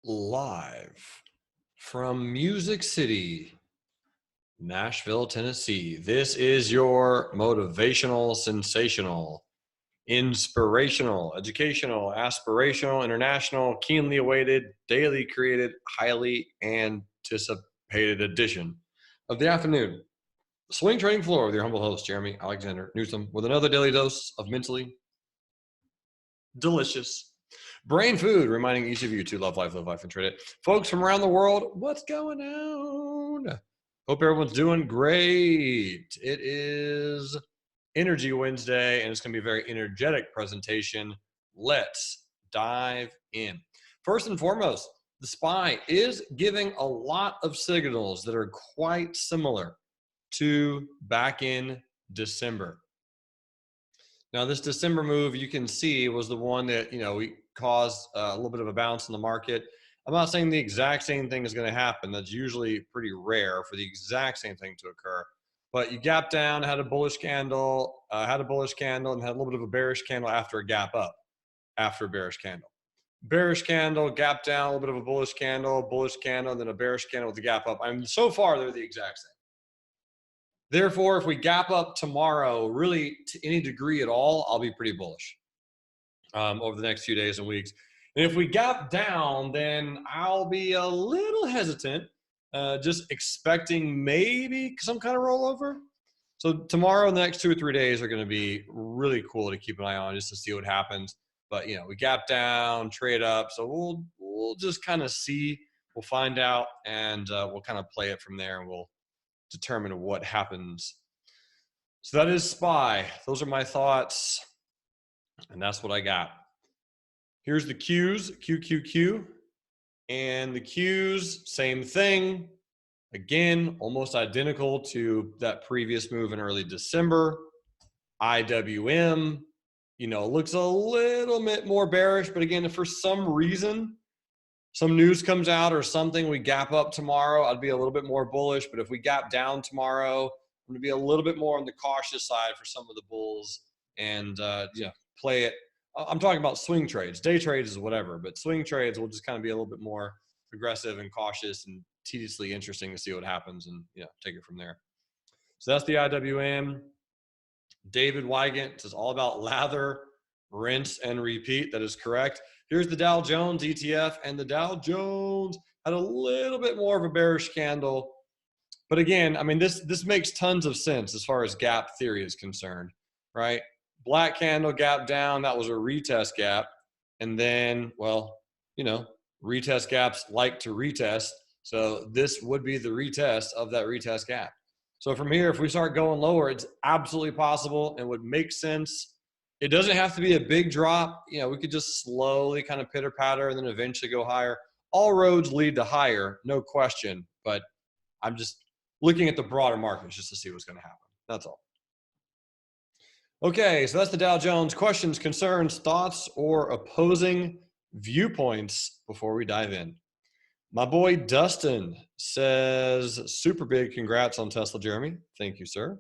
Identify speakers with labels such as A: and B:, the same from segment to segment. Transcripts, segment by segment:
A: Live from Music City, Nashville, Tennessee. This is your motivational, sensational, inspirational, educational, aspirational, international, keenly awaited, daily created, highly anticipated edition of the afternoon. Swing Trading Floor with your humble host, Jeremy Alexander Newsom, with another daily dose of mentally delicious brain food, reminding each of you to love life, and trade it. Folks from around the world, what's going on? Hope everyone's doing great. It is Energy Wednesday, and it's going to be a very energetic presentation. Let's dive in. First and foremost, the SPY is giving a lot of signals that are quite similar to back in December. Now, this December move, you can see, was the one that, we caused a little bit of a bounce in the market. I'm not saying the exact same thing is going to happen. That's usually pretty rare for the exact same thing to occur. But you gapped down, had a bullish candle, and had a little bit of a bearish candle after a gap up, after a bearish candle. Bearish candle, gap down, a little bit of a bullish candle, and then a bearish candle with the gap up. I mean, so far, they're the exact same. Therefore, if we gap up tomorrow, really to any degree at all, I'll be pretty bullish over the next few days and weeks. And if we gap down, then I'll be a little hesitant, just expecting maybe some kind of rollover. So tomorrow, the next 2 or 3 days are going to be really cool to keep an eye on just to see what happens. But, we gap down, trade up. So we'll just kind of see. We'll find out, and we'll kind of play it from there, and we'll determine what happens. So that is SPY. Those are my thoughts, and that's what I got. Here's the Qs, QQQ, and the Qs, same thing. Again, almost identical to that previous move in early December. IWM, looks a little bit more bearish, but again, if for some reason some news comes out or something, we gap up tomorrow, I'd be a little bit more bullish. But if we gap down tomorrow, I'm going to be a little bit more on the cautious side for some of the bulls and, play it. I'm talking about swing trades. Day trades is whatever, but swing trades will just kind of be a little bit more aggressive and cautious and tediously interesting to see what happens and, take it from there. So that's the IWM. David Wygant says all about lather, rinse, and repeat. That is correct. Here's the Dow Jones ETF, and the Dow Jones had a little bit more of a bearish candle. But again, I mean, this makes tons of sense as far as gap theory is concerned, right? Black candle gap down, that was a retest gap. And then, retest gaps like to retest. So this would be the retest of that retest gap. So from here, if we start going lower, it's absolutely possible and would make sense. It doesn't have to be a big drop. We could just slowly kind of pitter patter and then eventually go higher. All roads lead to higher, no question. But I'm just looking at the broader markets just to see what's going to happen. That's all. Okay, so that's the Dow Jones. Questions, concerns, thoughts, or opposing viewpoints before we dive in. My boy Dustin says, super big congrats on Tesla, Jeremy. Thank you, sir.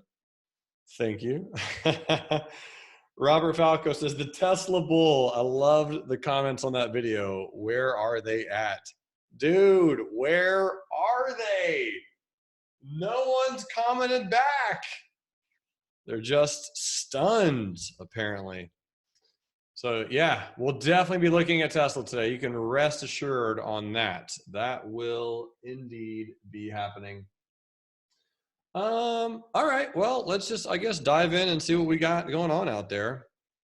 A: Thank you. Robert Falco says, the Tesla bull. I loved the comments on that video. Where are they at? Dude, where are they? No one's commented back. They're just stunned, apparently. So, yeah, we'll definitely be looking at Tesla today. You can rest assured on that. That will indeed be happening. All right, well, let's just, I guess, dive in and see what we got going on out there.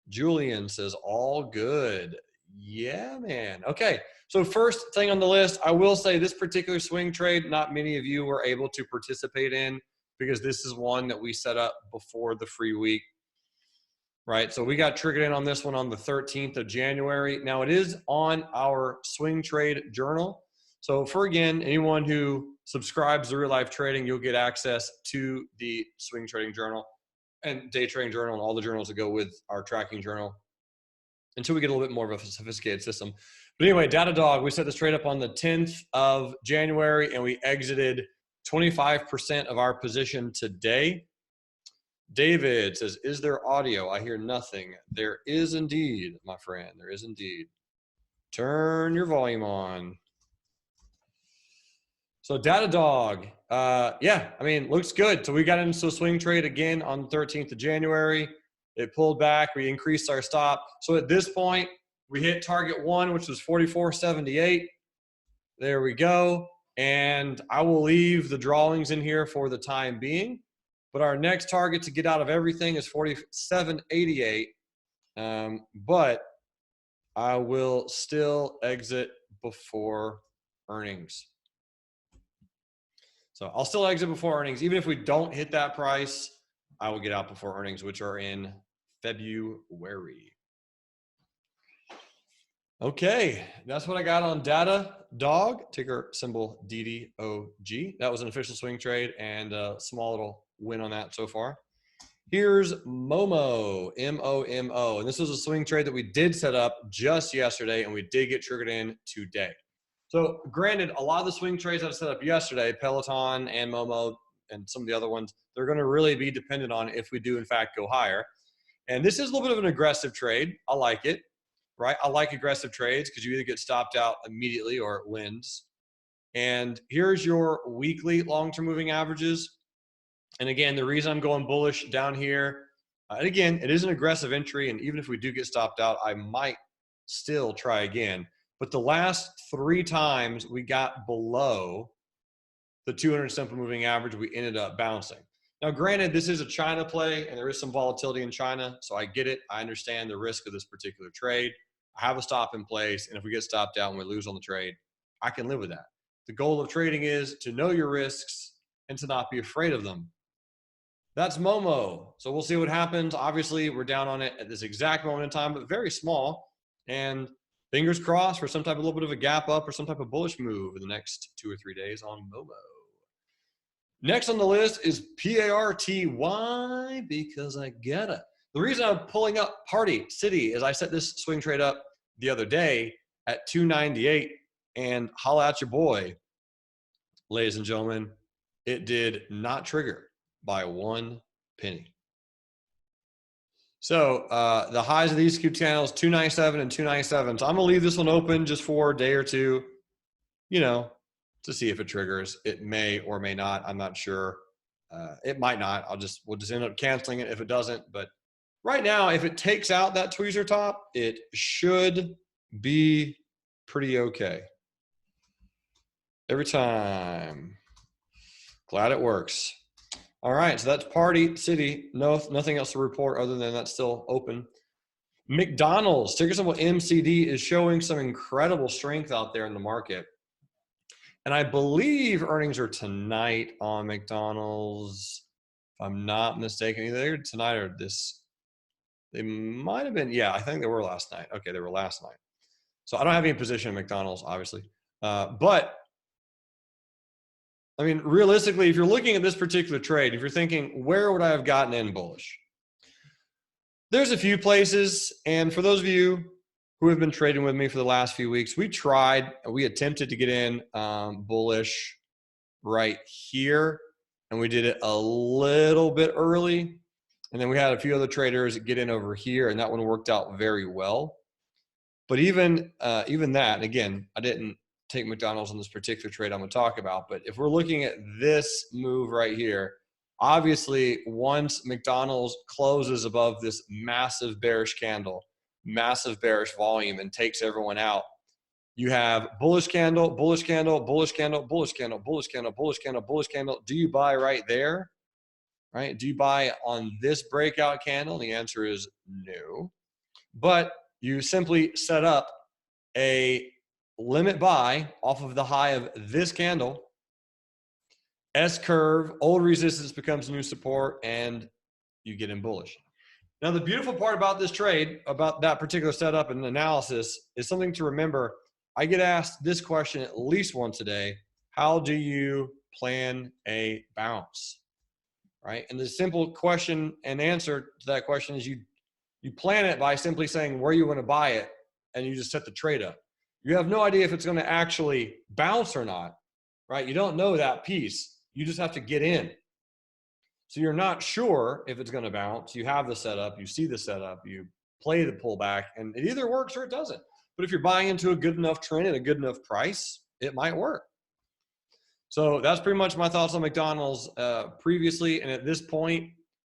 A: Julian says, all good. Yeah, man. Okay, so first thing on the list, I will say this particular swing trade, not many of you were able to participate in because this is one that we set up before the free week, right? So we got triggered in on this one on the 13th of January. Now, it is on our swing trade journal. So for, again, anyone who subscribes to Real Life Trading, you'll get access to the swing trading journal and day trading journal and all the journals that go with our tracking journal until we get a little bit more of a sophisticated system. But anyway, Datadog, we set this trade up on the 10th of January and we exited 25% of our position today. David says, is there audio? I hear nothing. There is indeed, my friend. There is indeed. Turn your volume on. So Datadog, yeah, I mean, looks good. So we got into a swing trade again on the 13th of January. It pulled back. We increased our stop. So at this point, we hit target one, which was 44.78. There we go. And I will leave the drawings in here for the time being. But our next target to get out of everything is 47.88. But I will still exit before earnings. So I'll still exit before earnings. Even if we don't hit that price, I will get out before earnings, which are in February. Okay, that's what I got on Datadog, ticker symbol DDOG. That was an official swing trade and a small little win on that so far. Here's Momo, M-O-M-O. And this was a swing trade that we did set up just yesterday, and we did get triggered in today. So granted, a lot of the swing trades I've set up yesterday, Peloton and Momo and some of the other ones, they're going to really be dependent on if we do in fact go higher. And this is a little bit of an aggressive trade. I like it, right? I like aggressive trades because you either get stopped out immediately or it wins. And here's your weekly long-term moving averages. And again, the reason I'm going bullish down here, and again, it is an aggressive entry. And even if we do get stopped out, I might still try again. But the last 3 times we got below the 200 simple moving average, we ended up bouncing. Now, granted, this is a China play and there is some volatility in China. So I get it. I understand the risk of this particular trade. I have a stop in place. And if we get stopped out and we lose on the trade, I can live with that. The goal of trading is to know your risks and to not be afraid of them. That's Momo. So we'll see what happens. Obviously, we're down on it at this exact moment in time, but very small. And fingers crossed for some type of little bit of a gap up or some type of bullish move in the next 2 or 3 days on Momo. Next on the list is PARTY, because I get it. The reason I'm pulling up Party City is I set this swing trade up the other day at 298 and holla at your boy, ladies and gentlemen. It did not trigger by 1 penny. So the highs of these two channels, 297 and 297. So I'm going to leave this one open just for a day or two, you know, to see if it triggers. It may or may not. I'm not sure. It might not. We'll just end up canceling it if it doesn't. But right now, if it takes out that tweezer top, it should be pretty okay. Every time. Glad it works. All right, so that's Party City. Nothing else to report other than that's still open. McDonald's, ticker symbol MCD, is showing some incredible strength out there in the market. And I believe earnings are tonight on McDonald's, if I'm not mistaken. Either tonight or this. They might have been, yeah, I think they were last night. Okay, they were last night. So I don't have any position in McDonald's, obviously. But I mean, realistically, if you're looking at this particular trade, if you're thinking, where would I have gotten in bullish? There's a few places. And for those of you who have been trading with me for the last few weeks, we attempted to get in bullish right here. And we did it a little bit early. And then we had a few other traders get in over here. And that one worked out very well. But even that, and again, I didn't take McDonald's on this particular trade I'm going to talk about. But if we're looking at this move right here, obviously once McDonald's closes above this massive bearish candle, massive bearish volume, and takes everyone out, you have bullish candle, bullish candle, bullish candle, bullish candle, bullish candle, bullish candle, bullish candle. Do you buy right there? Right? Do you buy on this breakout candle? The answer is no. But you simply set up a limit buy off of the high of this candle, S curve, old resistance becomes new support, and you get in bullish. Now, the beautiful part about this trade, about that particular setup and analysis, is something to remember. I get asked this question at least once a day: how do you plan a bounce? Right? And the simple question and answer to that question is you plan it by simply saying where you want to buy it, and you just set the trade up. You have no idea if it's going to actually bounce or not, right? You don't know that piece. You just have to get in. So you're not sure if it's going to bounce. You have the setup. You see the setup. You play the pullback, and it either works or it doesn't. But if you're buying into a good enough trend at a good enough price, it might work. So that's pretty much my thoughts on McDonald's previously. And at this point,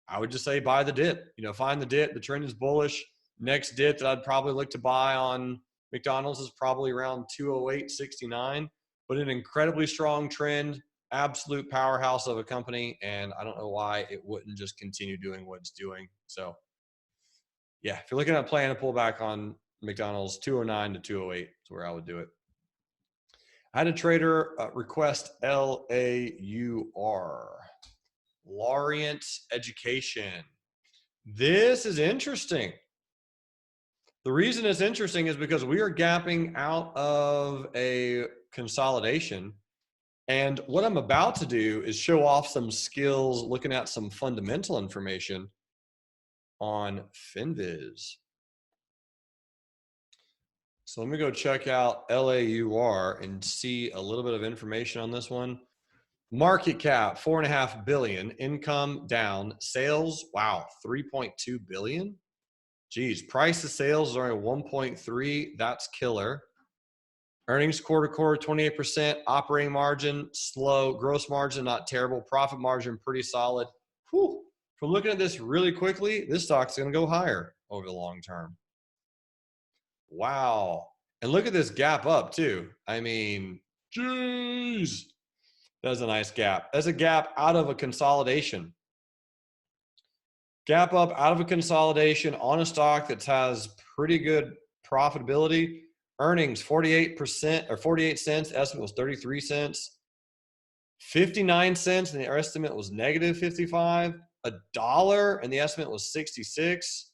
A: I would just say buy the dip. You know, find the dip. The trend is bullish. Next dip that I'd probably look to buy on McDonald's is probably around 208.69, but an incredibly strong trend, absolute powerhouse of a company. And I don't know why it wouldn't just continue doing what it's doing. So yeah, if you're looking at playing a pullback on McDonald's, 209 to 208 is where I would do it. I had a trader request LAUR, Lorient Education. This is interesting. The reason it's interesting is because we are gapping out of a consolidation. And what I'm about to do is show off some skills, looking at some fundamental information on FinViz. So let me go check out LAUR and see a little bit of information on this one. Market cap, 4.5 billion. Income down. Sales, wow, 3.2 billion. Geez, price to sales is only 1.3. That's killer. Earnings quarter 28%. Operating margin, slow. Gross margin, not terrible. Profit margin, pretty solid. Whew. From looking at this really quickly, this stock's going to go higher over the long term. Wow. And look at this gap up too. I mean, jeez. That's a nice gap. That's a gap out of a consolidation. Gap up out of a consolidation on a stock that has pretty good profitability. Earnings 48% or 48 cents. Estimate was 33 cents. 59 cents and the estimate was negative 55. $1 and the estimate was 66.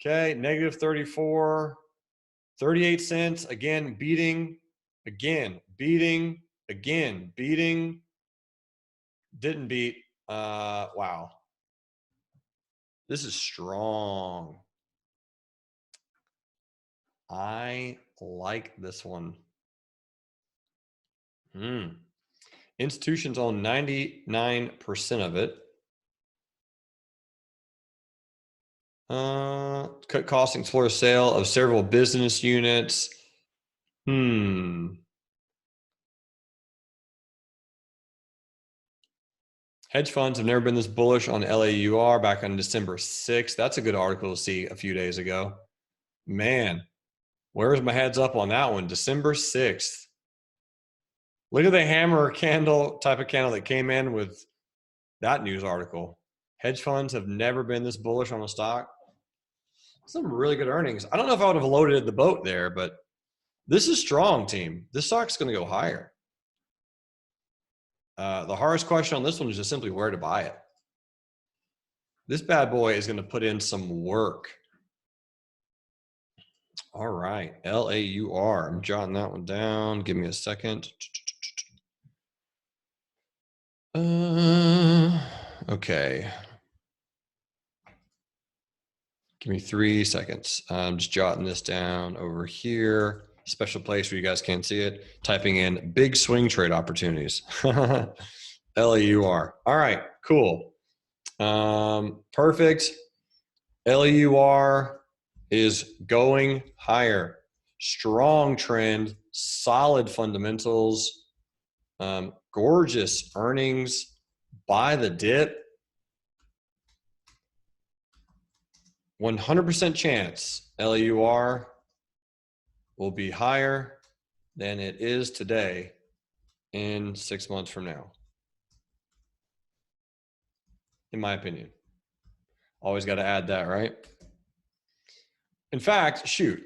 A: Okay, negative 34. 38 cents. Again, beating. Again, beating. Again, beating. Didn't beat. Wow. This is strong. I like this one. Institutions own 99% of it. Cut costs, explore sale of several business units. Hedge funds have never been this bullish on LAUR back on December 6th. That's a good article to see a few days ago. Man, where's my heads up on that one? December 6th. Look at the hammer candle type of candle that came in with that news article. Hedge funds have never been this bullish on a stock. Some really good earnings. I don't know if I would have loaded the boat there, but this is strong, team. This stock's going to go higher. The hardest question on this one is just simply where to buy it. This bad boy is going to put in some work. All right, LAUR. I'm jotting that one down. Give me a second. Okay. Give me 3 seconds. I'm just jotting this down over here. Special place where you guys can't see it. Typing in big swing trade opportunities. LAUR. All right, cool. Perfect. LAUR is going higher. Strong trend, solid fundamentals, gorgeous earnings. Buy the dip. 100% chance LAUR will be higher than it is today in 6 months from now. In my opinion. Always got to add that, right? In fact, shoot,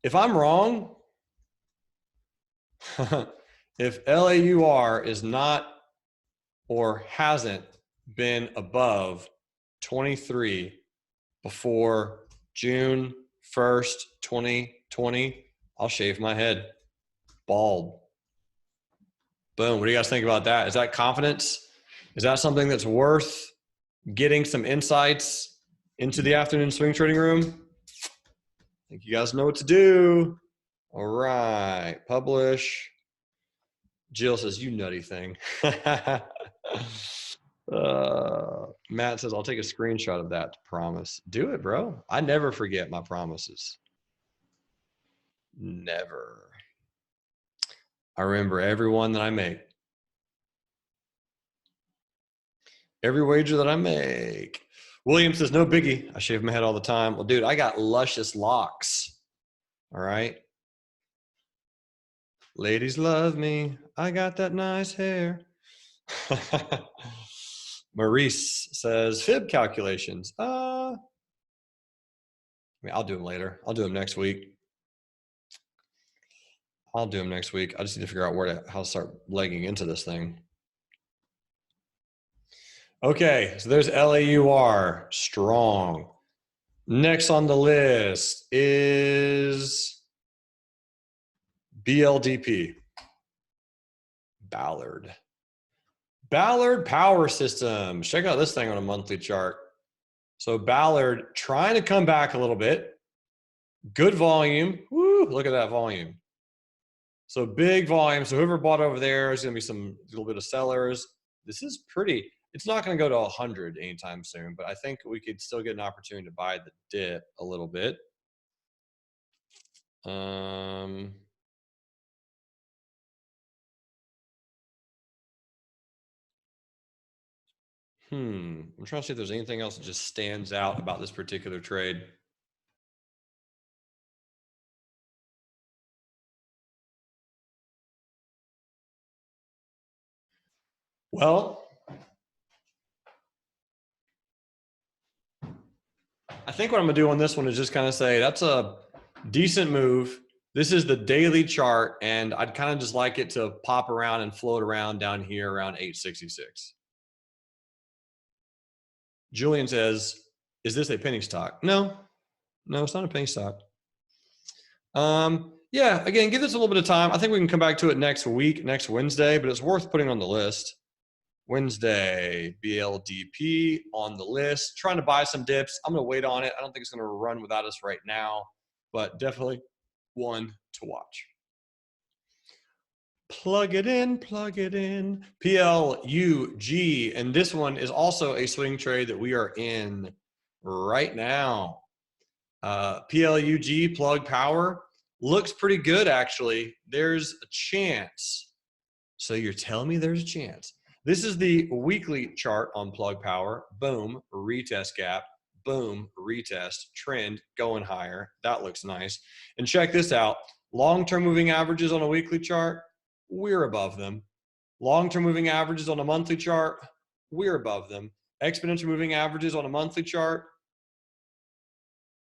A: if I'm wrong, if LAUR is not or hasn't been above 23 before June 1st, 2020, I'll shave my head. Bald. Boom. What do you guys think about that? Is that confidence? Is that something that's worth getting some insights into the afternoon swing trading room? I think you guys know what to do. All right. Publish. Jill says, you nutty thing. Matt says, I'll take a screenshot of that to promise. Do it, bro. I never forget my promises. Never. I remember every one that I make. Every wager that I make. William says, no biggie. I shave my head all the time. Well, dude, I got luscious locks. All right. Ladies love me. I got that nice hair. Maurice says, fib calculations. I mean, I'll do them later. I'll do them next week. I just need to figure out how to start legging into this thing. Okay, so there's LAUR, strong. Next on the list is BLDP, Ballard. Ballard Power Systems. Check out this thing on a monthly chart. So Ballard trying to come back a little bit. Good volume. Woo, look at that volume. So big volume. So whoever bought over there is going to be a little bit of sellers. This is pretty. It's not going to go to 100 anytime soon, but I think we could still get an opportunity to buy the dip a little bit. I'm trying to see if there's anything else that just stands out about this particular trade. Well, I think what I'm gonna do on this one is just kind of say that's a decent move. This is the daily chart, and I'd kind of just like it to pop around and float around down here around 866. Julian says, is this a penny stock? No, it's not a penny stock. Yeah, again, give this a little bit of time. I think we can come back to it next week, next Wednesday, but it's worth putting on the list. Wednesday, BLDP on the list. Trying to buy some dips. I'm going to wait on it. I don't think it's going to run without us right now, but definitely one to watch. Plug it in, plug it in. PLUG, and this one is also a swing trade that we are in right now. PLUG, plug power, looks pretty good actually. There's a chance. So you're telling me there's a chance. This is the weekly chart on plug power. Boom, retest gap. Boom, retest. Trend going higher. That looks nice. And check this out. Long-term moving averages on a weekly chart, we're above them. Long-term moving averages on a monthly chart, we're above them. Exponential moving averages on a monthly chart,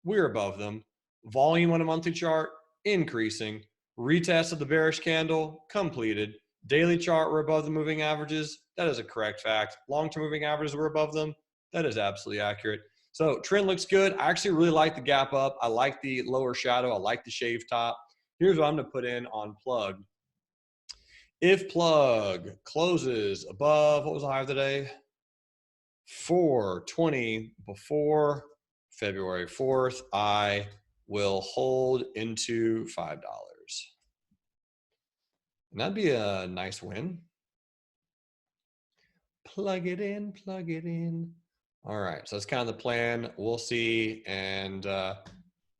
A: we're above them. Volume on a monthly chart, increasing. Retest of the bearish candle, completed. Daily chart, we're above the moving averages. That is a correct fact. Long-term moving averages, we're above them. That is absolutely accurate. So trend looks good. I actually really like the gap up. I like the lower shadow. I like the shave top. Here's what I'm going to put in on plug. If plug closes above, what was the high of the day? 420 before February 4th, I will hold into $5. And that'd be a nice win. Plug it in, plug it in. All right, so that's kind of the plan. We'll see. And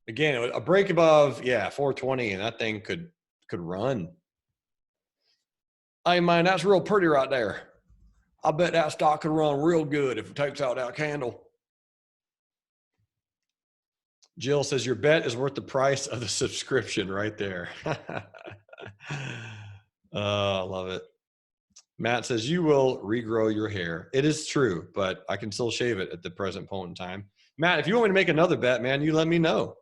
A: again, a break above, 420, and that thing could run. Hey, man, that's real pretty right there. I bet that stock could run real good if it takes out that candle. Jill says, your bet is worth the price of the subscription right there. I love it. Matt says, you will regrow your hair. It is true, but I can still shave it at the present point in time. Matt, if you want me to make another bet, man, you let me know.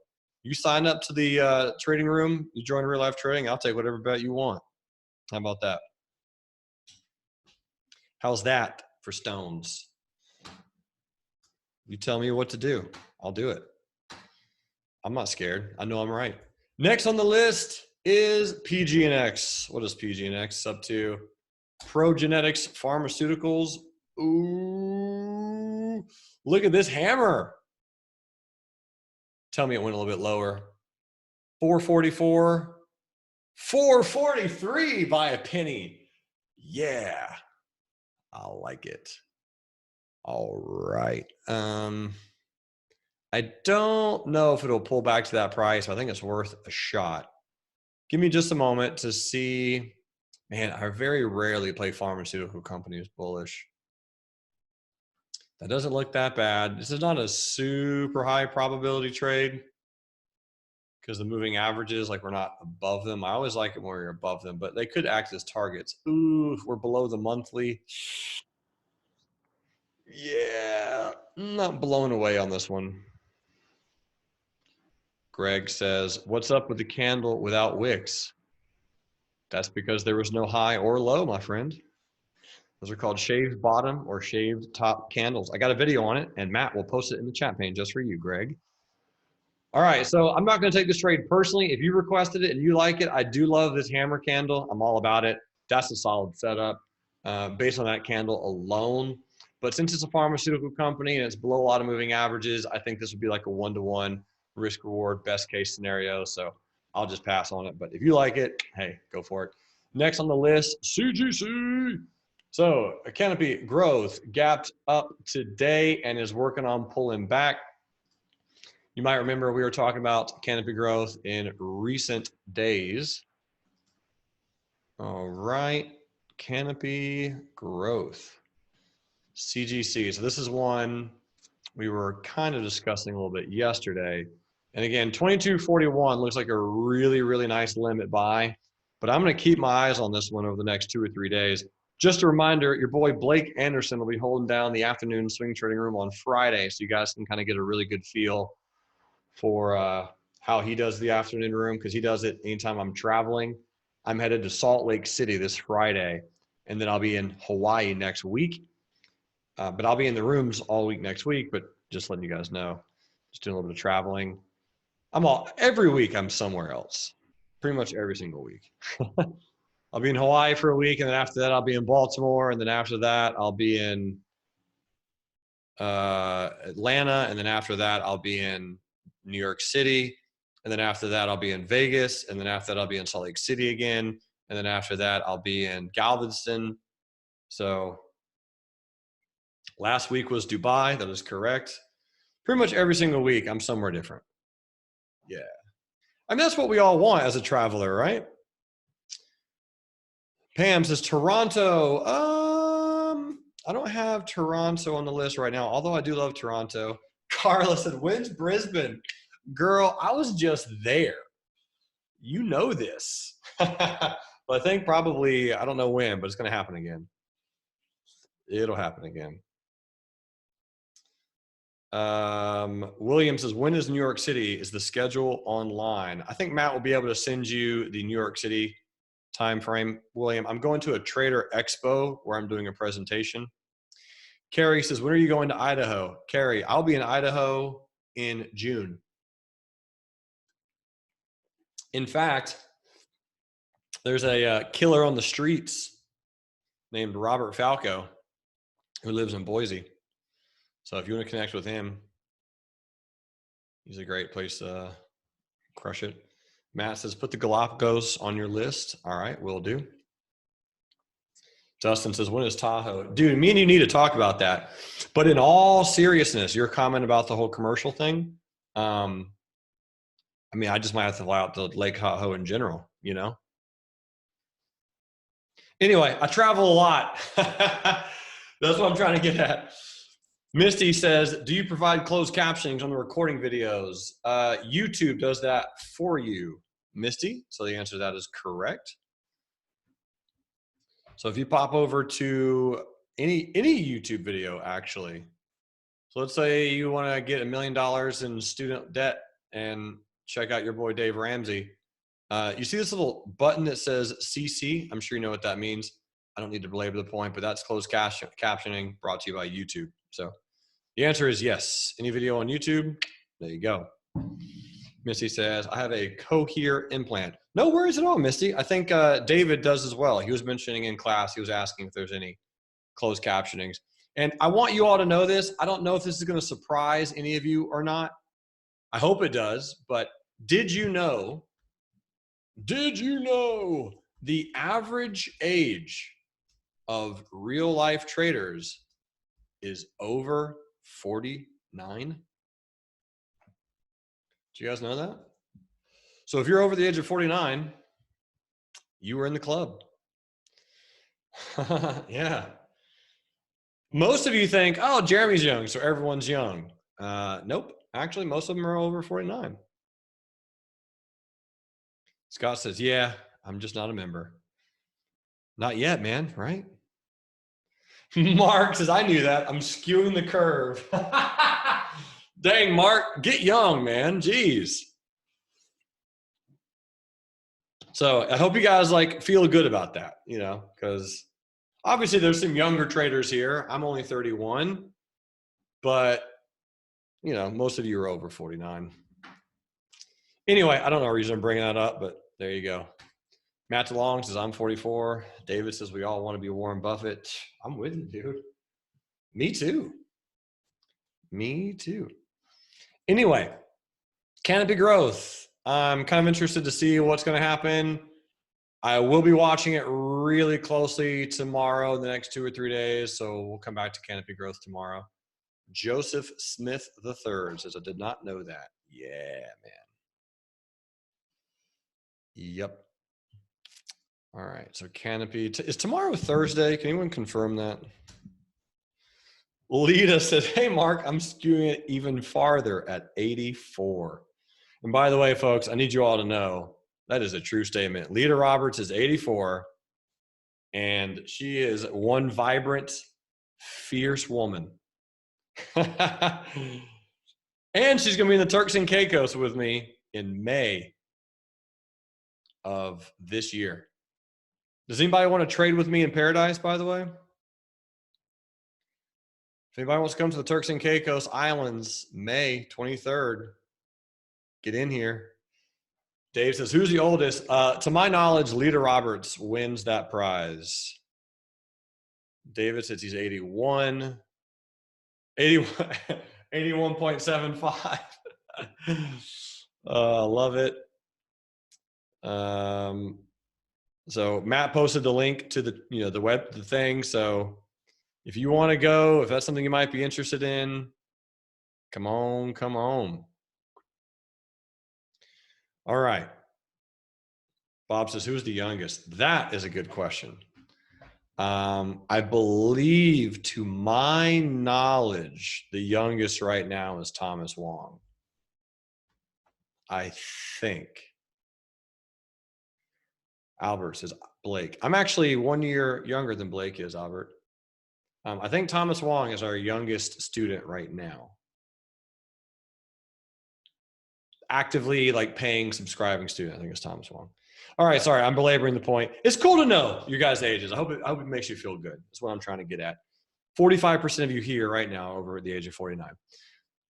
A: You sign up to the trading room, you join real life trading, I'll take whatever bet you want. How about that? How's that for stones? You tell me what to do. I'll do it. I'm not scared. I know I'm right. Next on the list is PGNX. What is PGNX up to? Progenetics Pharmaceuticals. Ooh, look at this hammer. Tell me it went a little bit lower. 444. 443 by a penny. Yeah, I like it. All right. I don't know if it'll pull back to that price, but I think it's worth a shot. Give me just a moment to see Man, I very rarely play pharmaceutical companies bullish. That doesn't look that bad. This is not a super high probability trade because the moving averages, like we're not above them. I always like it when we're above them, but they could act as targets. Ooh, if we're below the monthly. Yeah, not blown away on this one. Greg says, what's up with the candle without wicks? That's because there was no high or low, my friend. Those are called shaved bottom or shaved top candles. I got a video on it, and Matt will post it in the chat pane just for you, Greg. All right, so I'm not going to take this trade personally. If you requested it and you like it, I do love this hammer candle. I'm all about it. That's a solid setup based on that candle alone. But since it's a pharmaceutical company and it's below a lot of moving averages, I think this would be like a one-to-one risk reward, best case scenario. So I'll just pass on it. But if you like it, hey, go for it. Next on the list, CGC. So Canopy Growth gapped up today and is working on pulling back. You might remember we were talking about Canopy Growth in recent days. All right, Canopy Growth, CGC. So this is one we were kind of discussing a little bit yesterday. And again, 2241 looks like a really, really nice limit buy, but I'm going to keep my eyes on this one over the next 2 or 3 days. Just a reminder, your boy Blake Anderson will be holding down the afternoon swing trading room on Friday, so you guys can kind of get a really good feel for how he does the afternoon room, because he does it anytime I'm traveling. I'm headed to Salt Lake City this Friday, and then I'll be in Hawaii next week. But I'll be in the rooms all week next week, but just letting you guys know, just doing a little bit of traveling. Every week I'm somewhere else, pretty much every single week. I'll be in Hawaii for a week, and then after that I'll be in Baltimore, and then after that I'll be in Atlanta, and then after that I'll be in New York City, and then after that I'll be in Vegas, and then after that I'll be in Salt Lake City again, and then after that I'll be in Galveston. So last week was Dubai. That is correct. Pretty much every single week I'm somewhere different. Yeah, I mean that's what we all want as a traveler, right? Pam says Toronto. I don't have Toronto on the list right now, although I do love Toronto. Carla said, when's Brisbane? Girl, I was just there. You know this. But I think probably, I don't know when, but it's going to happen again. It'll happen again. William says, when is New York City? Is the schedule online? I think Matt will be able to send you the New York City time frame. William, I'm going to a Trader Expo where I'm doing a presentation. Carrie says, when are you going to Idaho? Carrie, I'll be in Idaho in June. In fact, there's a killer on the streets named Robert Falco who lives in Boise. So if you want to connect with him, he's a great place to crush it. Matt says, put the Galapagos on your list. All right, will do. Dustin says, when is Tahoe? Dude, me and you need to talk about that. But in all seriousness, your comment about the whole commercial thing, I mean, I just might have to fly out to Lake Tahoe in general, you know? Anyway, I travel a lot. That's what I'm trying to get at. Misty says, do you provide closed captioning on the recording videos? YouTube does that for you, Misty. So the answer to that is correct. So if you pop over to any YouTube video, actually. So let's say you want to get $1 million in student debt and check out your boy Dave Ramsey. You see this little button that says CC? I'm sure you know what that means. I don't need to belabor the point, but that's closed captioning brought to you by YouTube. So the answer is yes. Any video on YouTube? There you go. Misty says, I have a cohere implant. No worries at all, Misty. I think David does as well. He was mentioning in class, he was asking if there's any closed captionings. And I want you all to know this. I don't know if this is going to surprise any of you or not. I hope it does. But did you know the average age of real life traders is over 49? Do you guys know that? So if you're over the age of 49, you were in the club. Yeah. Most of you think, oh, Jeremy's young, so everyone's young. Nope. Actually, most of them are over 49. Scott says, yeah, I'm just not a member. Not yet, man, right? Mark says, I knew that. I'm skewing the curve. Dang, Mark, get young, man. Jeez. So I hope you guys like feel good about that, you know, because obviously there's some younger traders here. I'm only 31, but you know, most of you are over 49. Anyway, I don't know the reason I'm bringing that up, but there you go. Matt DeLong says, I'm 44. David says, we all want to be Warren Buffett. I'm with you, dude. Me too. Me too. Anyway, Canopy Growth. I'm kind of interested to see what's going to happen. I will be watching it really closely tomorrow, the next 2 or 3 days. So we'll come back to Canopy Growth tomorrow. Joseph Smith III says, I did not know that. Yeah, man. Yep. All right. So Canopy. Is tomorrow Thursday? Can anyone confirm that? Lita says, hey, Mark, I'm skewing it even farther at 84. And by the way, folks, I need you all to know that is a true statement. Lita Roberts is 84, and she is one vibrant, fierce woman. And she's going to be in the Turks and Caicos with me in May of this year. Does anybody want to trade with me in Paradise, by the way? If anybody wants to come to the Turks and Caicos Islands, May 23rd, get in here. Dave says, who's the oldest? To my knowledge, Lita Roberts wins that prize. David says he's 81. 81.75. Love it. So Matt posted the link to the the thing. So if you want to go, if that's something you might be interested in, come on. All right. Bob says, who's the youngest? That is a good question. I believe, to my knowledge, the youngest right now is Thomas Wong. I think. Albert says, Blake. I'm actually 1 year younger than Blake is, Albert. I think Thomas Wong is our youngest student right now. Actively like paying, subscribing student, I think it's Thomas Wong. All right, sorry, I'm belaboring the point. It's cool to know your guys' ages. I hope it makes you feel good. That's what I'm trying to get at. 45% of you here right now over the age of 49.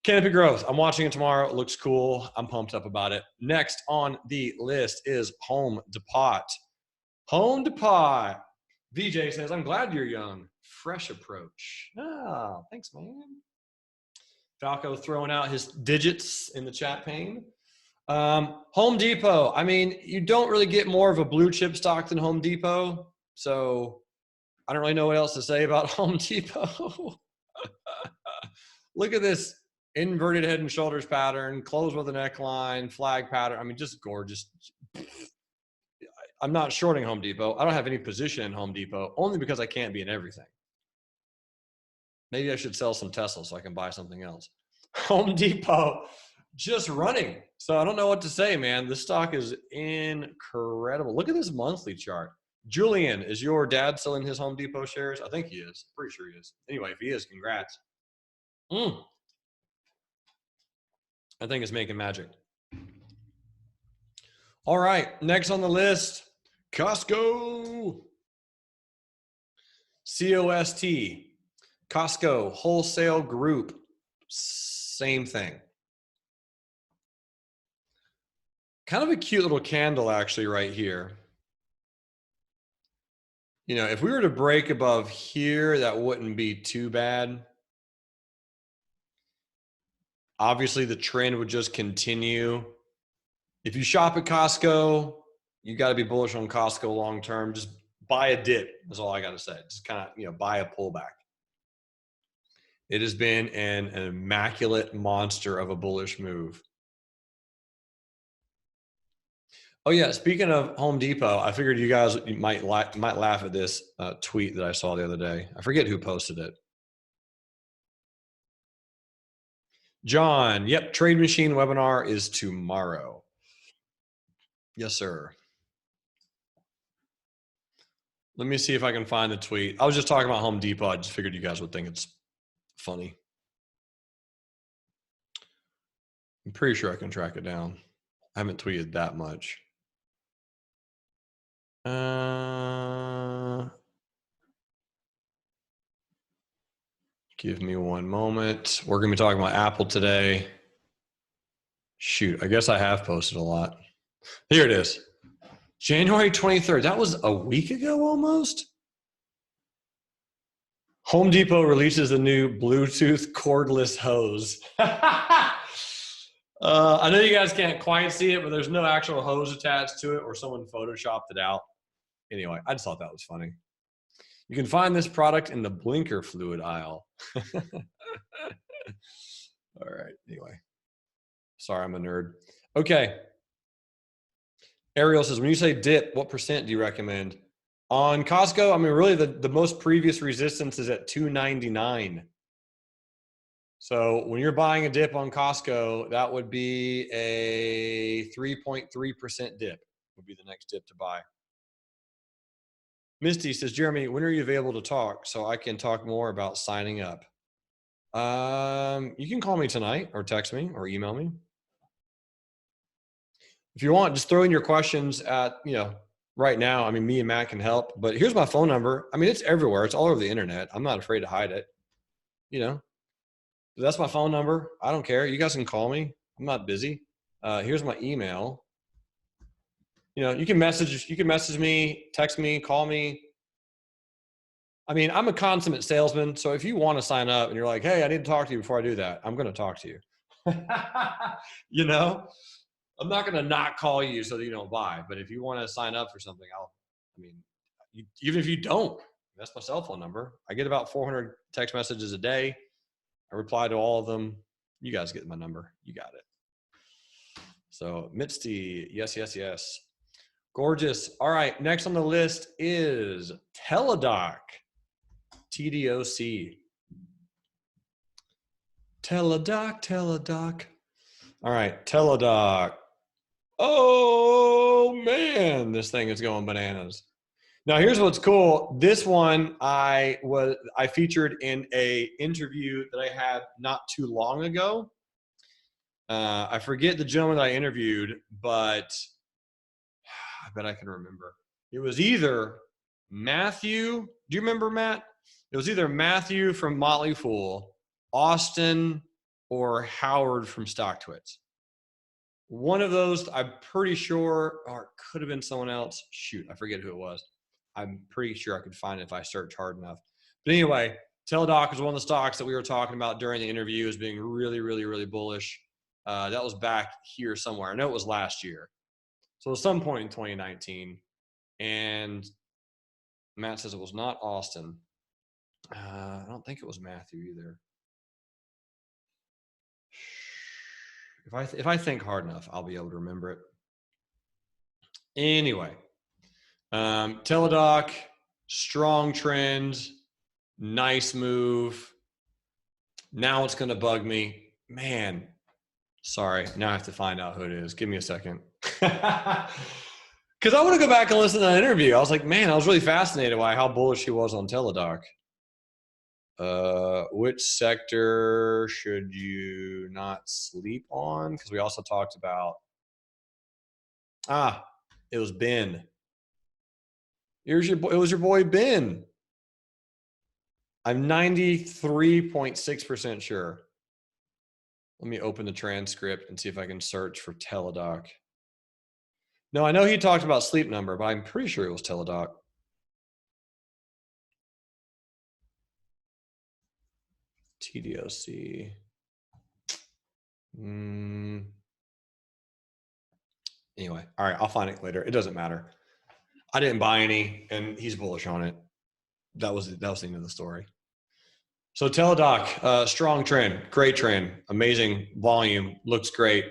A: Canopy Growth. I'm watching it tomorrow. It looks cool. I'm pumped up about it. Next on the list is Home Depot. Home Depot. VJ says, I'm glad you're young. Fresh approach. Oh, thanks, man. Falco throwing out his digits in the chat pane. Home Depot. I mean, you don't really get more of a blue chip stock than Home Depot. So I don't really know what else to say about Home Depot. Look at this inverted head and shoulders pattern, close with a neckline, flag pattern. I mean, just gorgeous. I'm not shorting Home Depot. I don't have any position in Home Depot, only because I can't be in everything. Maybe I should sell some Tesla so I can buy something else. Home Depot just running. So I don't know what to say, man. This stock is incredible. Look at this monthly chart. Julian, is your dad selling his Home Depot shares? I think he is. Pretty sure he is. Anyway, if he is, congrats. I think it's making magic. All right, next on the list, Costco. COST. Costco Wholesale Group. Same thing. Kind of a cute little candle actually right here. You know, if we were to break above here, that wouldn't be too bad. Obviously, the trend would just continue. If you shop at Costco, you got to be bullish on Costco long term. Just buy a dip. That's all I got to say. Just kind of, buy a pullback. It has been an immaculate monster of a bullish move. Oh yeah, speaking of Home Depot, I figured you guys might laugh at this tweet that I saw the other day. I forget who posted it. John, yep, Trade Machine webinar is tomorrow. Yes, sir. Let me see if I can find the tweet. I was just talking about Home Depot. I just figured you guys would think it's funny. I'm pretty sure I can track it down. I haven't tweeted that much. Give me one moment. We're going to be talking about Apple today. Shoot, I guess I have posted a lot. Here it is. January 23rd. That was a week ago almost. Home Depot releases a new Bluetooth cordless hose. I know you guys can't quite see it, but there's no actual hose attached to it, or someone photoshopped it out. Anyway, I just thought that was funny. You can find this product in the blinker fluid aisle. All right, anyway. Sorry, I'm a nerd. Okay. Ariel says, when you say dip, what percent do you recommend? On Costco, I mean, really the most previous resistance is at 299. So when you're buying a dip on Costco, that would be a 3.3% dip would be the next dip to buy. Misty says, Jeremy, when are you available to talk so I can talk more about signing up? You can call me tonight or text me or email me. If you want, just throw in your questions at, right now. I mean, me and Matt can help, but here's my phone number. I mean, it's everywhere. It's all over the internet. I'm not afraid to hide it. That's my phone number. I don't care. You guys can call me. I'm not busy. Here's my email. You can message me, text me, call me. I mean, I'm a consummate salesman. So if you want to sign up and you're like, hey, I need to talk to you before I do that, I'm going to talk to you. I'm not going to not call you so that you don't buy. But if you want to sign up for something, even if you don't, that's my cell phone number. I get about 400 text messages a day. I reply to all of them. You guys get my number. You got it. So Mitzi, yes. Gorgeous. All right. Next on the list is TDOC. TDOC. TDOC. All right. TDOC. Oh man, this thing is going bananas. Now here's what's cool. This one I featured in a interview that I had not too long ago. I forget the gentleman that I interviewed, but I bet I can remember. It was either Matthew. Do you remember Matt? It was either Matthew from Motley Fool, Austin, or Howard from StockTwits. One of those, I'm pretty sure, or it could have been someone else. Shoot, I forget who it was. I'm pretty sure I could find it if I search hard enough. But anyway, TDOC is one of the stocks that we were talking about during the interview as being really, really, really bullish. That was back here somewhere. I know it was last year. So at some point in 2019. And Matt says it was not Austin. I don't think it was Matthew either. If I think hard enough, I'll be able to remember it. Anyway, TDOC, strong trend, nice move. Now it's going to bug me. Man, sorry. Now I have to find out who it is. Give me a second. Because I want to go back and listen to that interview. I was like, man, I was really fascinated by how bullish he was on TDOC. Which sector should you not sleep on? Because we also talked about, it was Ben. It was your boy Ben. I'm 93.6% sure. Let me open the transcript and see if I can search for TDOC. No, I know he talked about Sleep Number, but I'm pretty sure it was TDOC. TDOC. Anyway, all right, I'll find it later. It doesn't matter. I didn't buy any, and he's bullish on it. That was the end of the story. So TDOC, strong trend, great trend, amazing volume, looks great.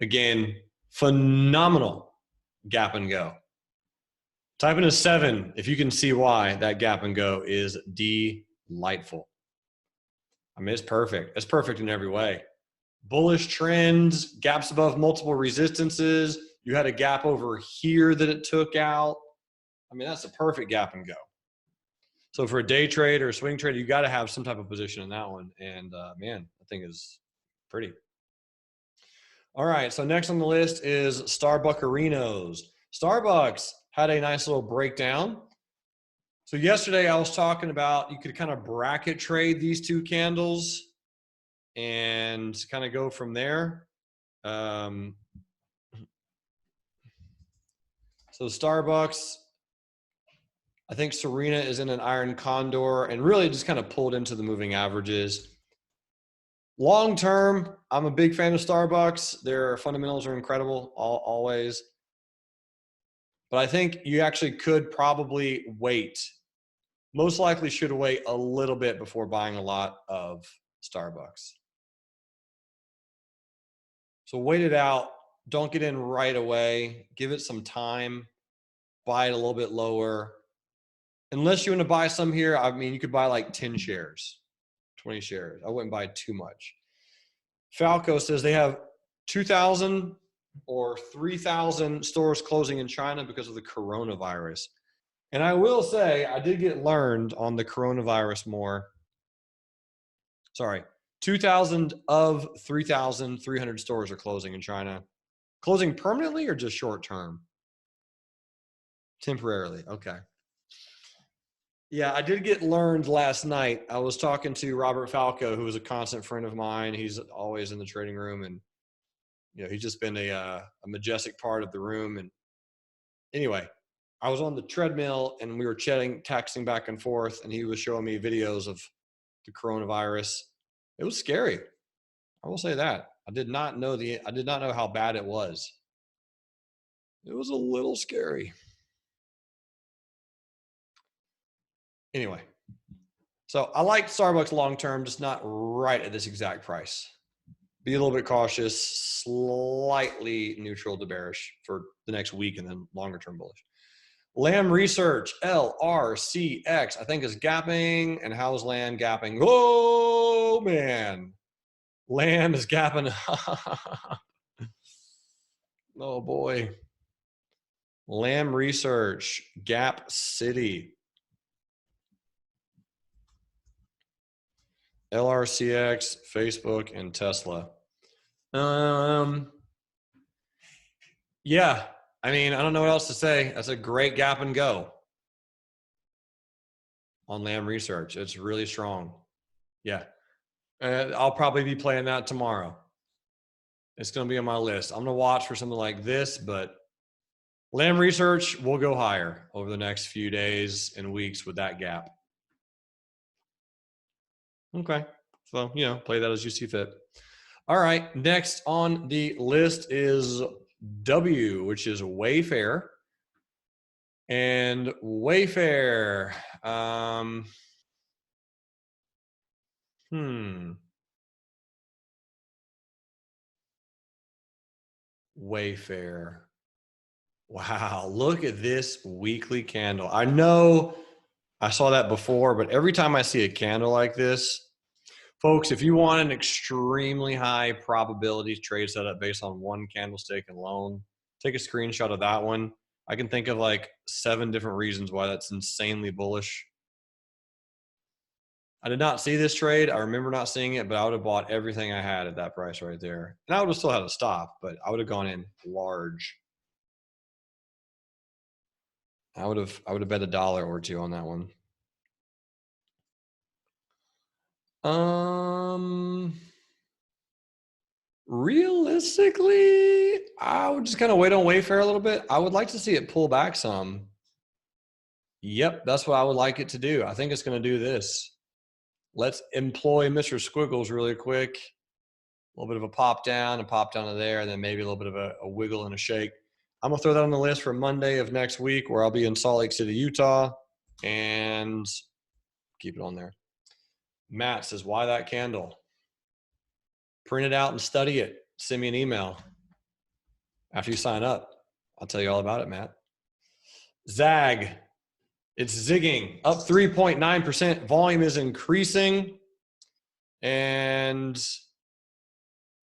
A: Again, phenomenal gap and go. Type in a 7 if you can see why that gap and go is delightful. I mean, it's perfect. It's perfect in every way. Bullish trends, gaps above multiple resistances. You had a gap over here that it took out. I mean, that's a perfect gap and go. So for a day trade or a swing trade, you got to have some type of position in that one. And man, that thing is pretty. All right, so next on the list is Starbuckarinos. Starbucks had a nice little breakdown. So yesterday I was talking about you could kind of bracket trade these two candles and kind of go from there. So Starbucks, I think Serena is in an iron condor and really just kind of pulled into the moving averages. Long term, I'm a big fan of Starbucks. Their fundamentals are incredible, always. But I think you actually could probably wait. Most likely should wait a little bit before buying a lot of Starbucks. So wait it out. Don't get in right away. Give it some time. Buy it a little bit lower. Unless you want to buy some here, I mean, you could buy like 10 shares, 20 shares. I wouldn't buy too much. Falco says they have 2,000 or 3,000 stores closing in China because of the coronavirus. And I will say, I did get learned on the coronavirus more. Sorry, 2,000 of 3,300 stores are closing in China. Closing permanently or just short term? Temporarily, okay. Yeah, I did get learned last night. I was talking to Robert Falco, who is a constant friend of mine. He's always in the trading room, and you know, he's just been a majestic part of the room. And anyway, I was on the treadmill and we were chatting, texting back and forth, and he was showing me videos of the coronavirus. It was scary. I will say that. I did not know how bad it was. It was a little scary. Anyway, so I like Starbucks long term, just not right at this exact price. Be a little bit cautious, slightly neutral to bearish for the next week, and then longer term bullish. Lamb Research, LRCX, I think is gapping. And how is Lamb gapping? Oh, man. Lamb is gapping. Oh, boy. Lamb Research, Gap City. LRCX, Facebook, and Tesla. Yeah. I mean, I don't know what else to say. That's a great gap and go on Lamb Research. It's really strong. Yeah. I'll probably be playing that tomorrow. It's going to be on my list. I'm going to watch for something like this, but Lamb Research will go higher over the next few days and weeks with that gap. Okay. So, you know, play that as you see fit. All right. Next on the list is W, which is Wayfair. And Wayfair, Wayfair. Wow, look at this weekly candle. I know I saw that before, but every time I see a candle like this, folks, if you want an extremely high probability trade setup based on one candlestick alone, take a screenshot of that one. I can think of like 7 different reasons why that's insanely bullish. I did not see this trade. I remember not seeing it, but I would have bought everything I had at that price right there. And I would have still had a stop, but I would have gone in large. I would have bet $1 or 2 on that one. Realistically, I would just kind of wait on Wayfair a little bit. I would like to see it pull back some. Yep, that's what I would like it to do. I think it's going to do this. Let's employ Mr. Squiggles really quick. A little bit of a pop down to there, and then maybe a little bit of a wiggle and a shake. I'm going to throw that on the list for Monday of next week, where I'll be in Salt Lake City, Utah, and keep it on there. Matt says, why that candle? Print it out and study it. Send me an email after you sign up. I'll tell you all about it, Matt. ZAG, it's zigging up 3.9%. Volume is increasing. And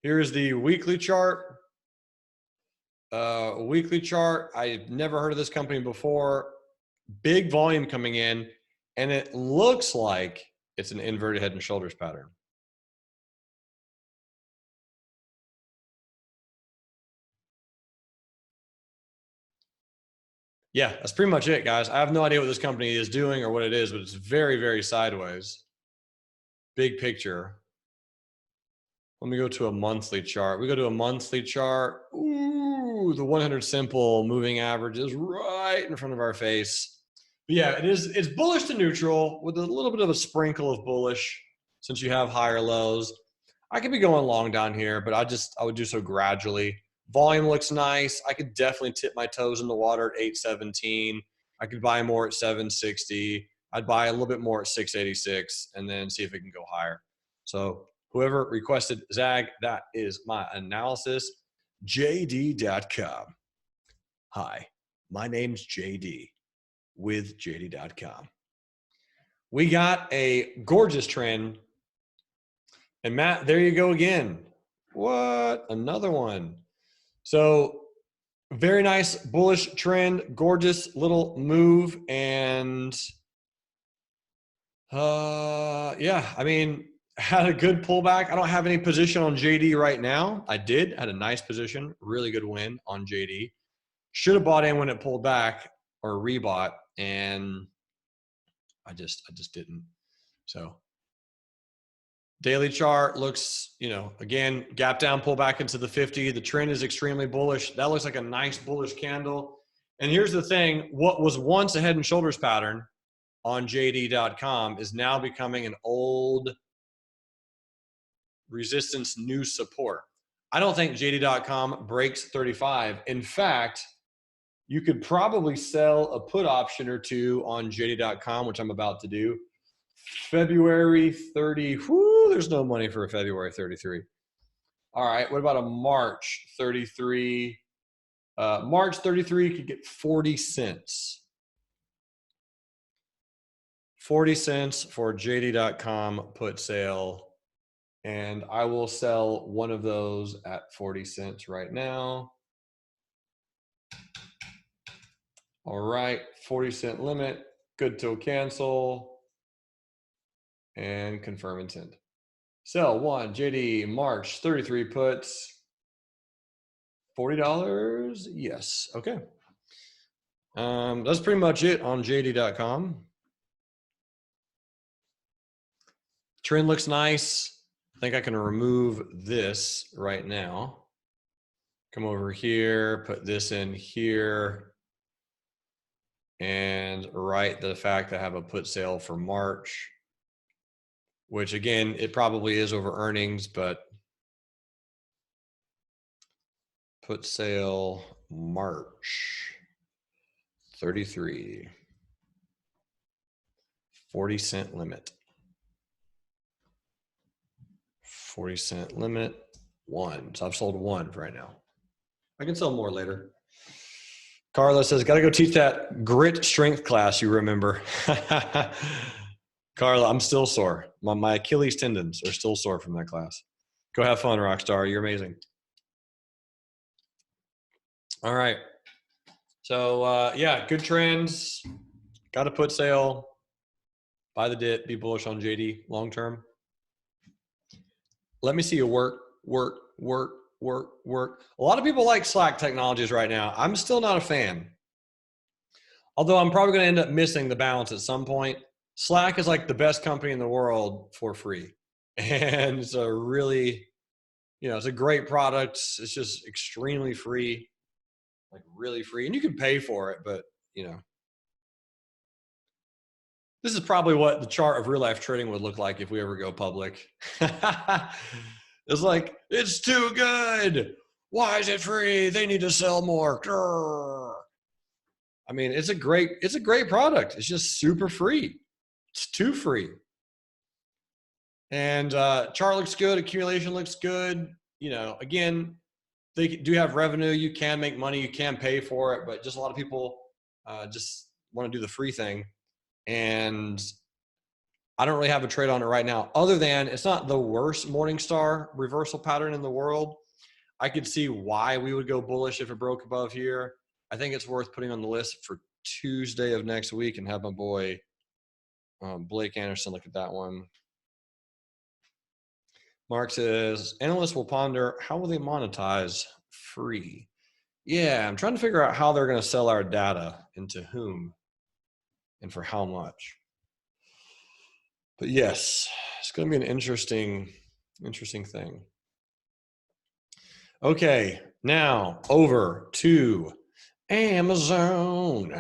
A: here's the weekly chart. Weekly chart, I've never heard of this company before. Big volume coming in, and it looks like it's an inverted head and shoulders pattern. Yeah, that's pretty much it, guys. I have no idea what this company is doing or what it is, but it's very, very sideways. Big picture. Let me go to a monthly chart. We go to a monthly chart. Ooh, the 100 simple moving average is right in front of our face. But yeah, it's bullish to neutral with a little bit of a sprinkle of bullish since you have higher lows. I could be going long down here, but I would do so gradually. Volume looks nice. I could definitely tip my toes in the water at 817. I could buy more at 760. I'd buy a little bit more at 686 and then see if it can go higher. So whoever requested ZAG, that is my analysis. JD.com. Hi, my name's JD with JD.com. We got a gorgeous trend. And Matt, there you go again. What? Another one. So very nice bullish trend, gorgeous little move. And yeah, I mean, had a good pullback. I don't have any position on JD right now. I had a nice position, really good win on JD. Should have bought in when it pulled back or rebought, and I just didn't. So daily chart looks, again, gap down, pull back into the 50. The trend is extremely bullish. That looks like a nice bullish candle. And here's the thing, what was once a head and shoulders pattern on JD.com is now becoming an old resistance, new support. I don't think JD.com breaks 35. In fact, you could probably sell a put option or two on JD.com, which I'm about to do. February 30, there's no money for a February 33. All right, what about a March 33? March 33 could get 40 cents. 40 cents for JD.com put sale. And I will sell one of those at 40 cents right now. All right, 40-cent limit, good till cancel. And confirm intent. Sell one, JD, March 33 puts. $40, yes, okay. That's pretty much it on JD.com. Trend looks nice. I think I can remove this right now. Come over here, put this in here, and write the fact that I have a put sale for March, which again, it probably is over earnings, but put sale March 33, 40-cent limit. 40-cent limit, one. So I've sold one right now. I can sell more later. Carla says, got to go teach that grit strength class you remember. Carla, I'm still sore. My Achilles tendons are still sore from that class. Go have fun, Rockstar. You're amazing. All right. So, yeah, good trends. Got to put sale. Buy the dip. Be bullish on JD long term. Let me see you work. A lot of people like Slack Technologies right now. I'm still not a fan. Although I'm probably going to end up missing the balance at some point. Slack is like the best company in the world for free. And it's a really, it's a great product. It's just extremely free, like really free. And you can pay for it, but, this is probably what the chart of real life trading would look like if we ever go public. It's like, it's too good. Why is it free? They need to sell more. Grrr. I mean, it's a great product. It's just super free. It's too free. And chart looks good. Accumulation looks good. Again, they do have revenue. You can make money. You can pay for it, but just a lot of people just want to do the free thing. And I don't really have a trade on it right now, other than it's not the worst Morningstar reversal pattern in the world. I could see why we would go bullish if it broke above here. I think it's worth putting on the list for Tuesday of next week and have my boy Blake Anderson look at that one. Mark says, analysts will ponder, how will they monetize free? Yeah, I'm trying to figure out how they're going to sell our data and to whom and for how much. But yes, it's going to be an interesting thing. Okay, now over to Amazon.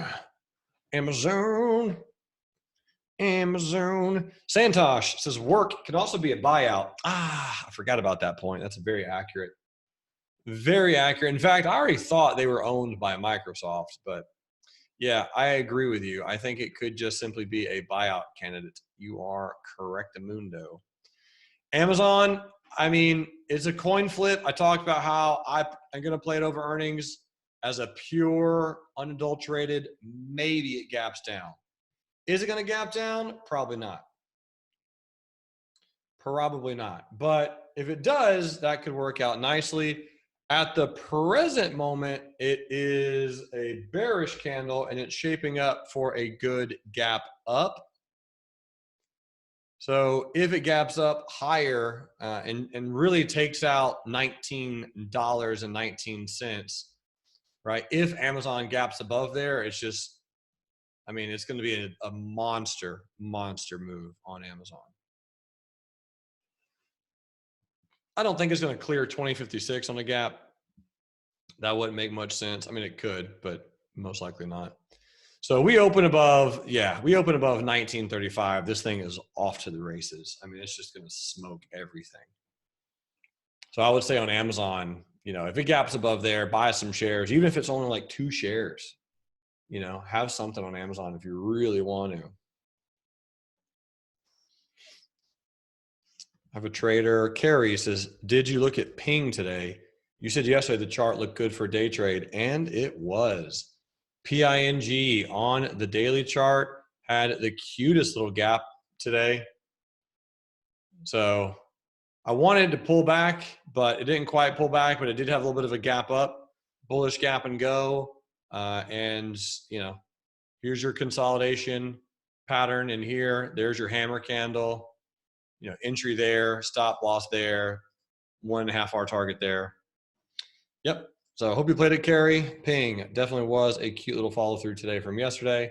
A: Santosh says work can also be a buyout. I forgot about that point. That's very accurate. Very accurate. In fact, I already thought they were owned by Microsoft, but yeah, I agree with you. I think it could just simply be a buyout candidate. You are correctamundo. Amazon, I mean, it's a coin flip. I talked about how I'm going to play it over earnings as a pure, unadulterated, maybe it gaps down. Is it going to gap down? Probably not. Probably not. But if it does, that could work out nicely. At the present moment, it is a bearish candle, and it's shaping up for a good gap up. So if it gaps up higher and really takes out $19.19, right? If Amazon gaps above there, it's just, I mean, it's going to be a monster move on Amazon. I don't think it's going to clear 2056 on the gap. That wouldn't make much sense. I mean, it could, but most likely not. So we open above, we open above 1935. This thing is off to the races. I mean, it's just going to smoke everything. So I would say on Amazon, you know, if it gaps above there, buy some shares, even if it's only like 2 shares, you know, have something on Amazon if you really want to. I have a trader, Carrie, says, did you look at Ping today? You said yesterday the chart looked good for day trade, and it was. PING on the daily chart had the cutest little gap today. So I wanted to pull back, but it didn't quite pull back, but it did have a little bit of a gap up, bullish gap and go. And, you know, here's your consolidation pattern in here. There's your hammer candle, you know, entry there, stop loss there, 1.5 hour target there. Yep. So I hope you played it, Carrie. Ping definitely was a cute little follow through today from yesterday.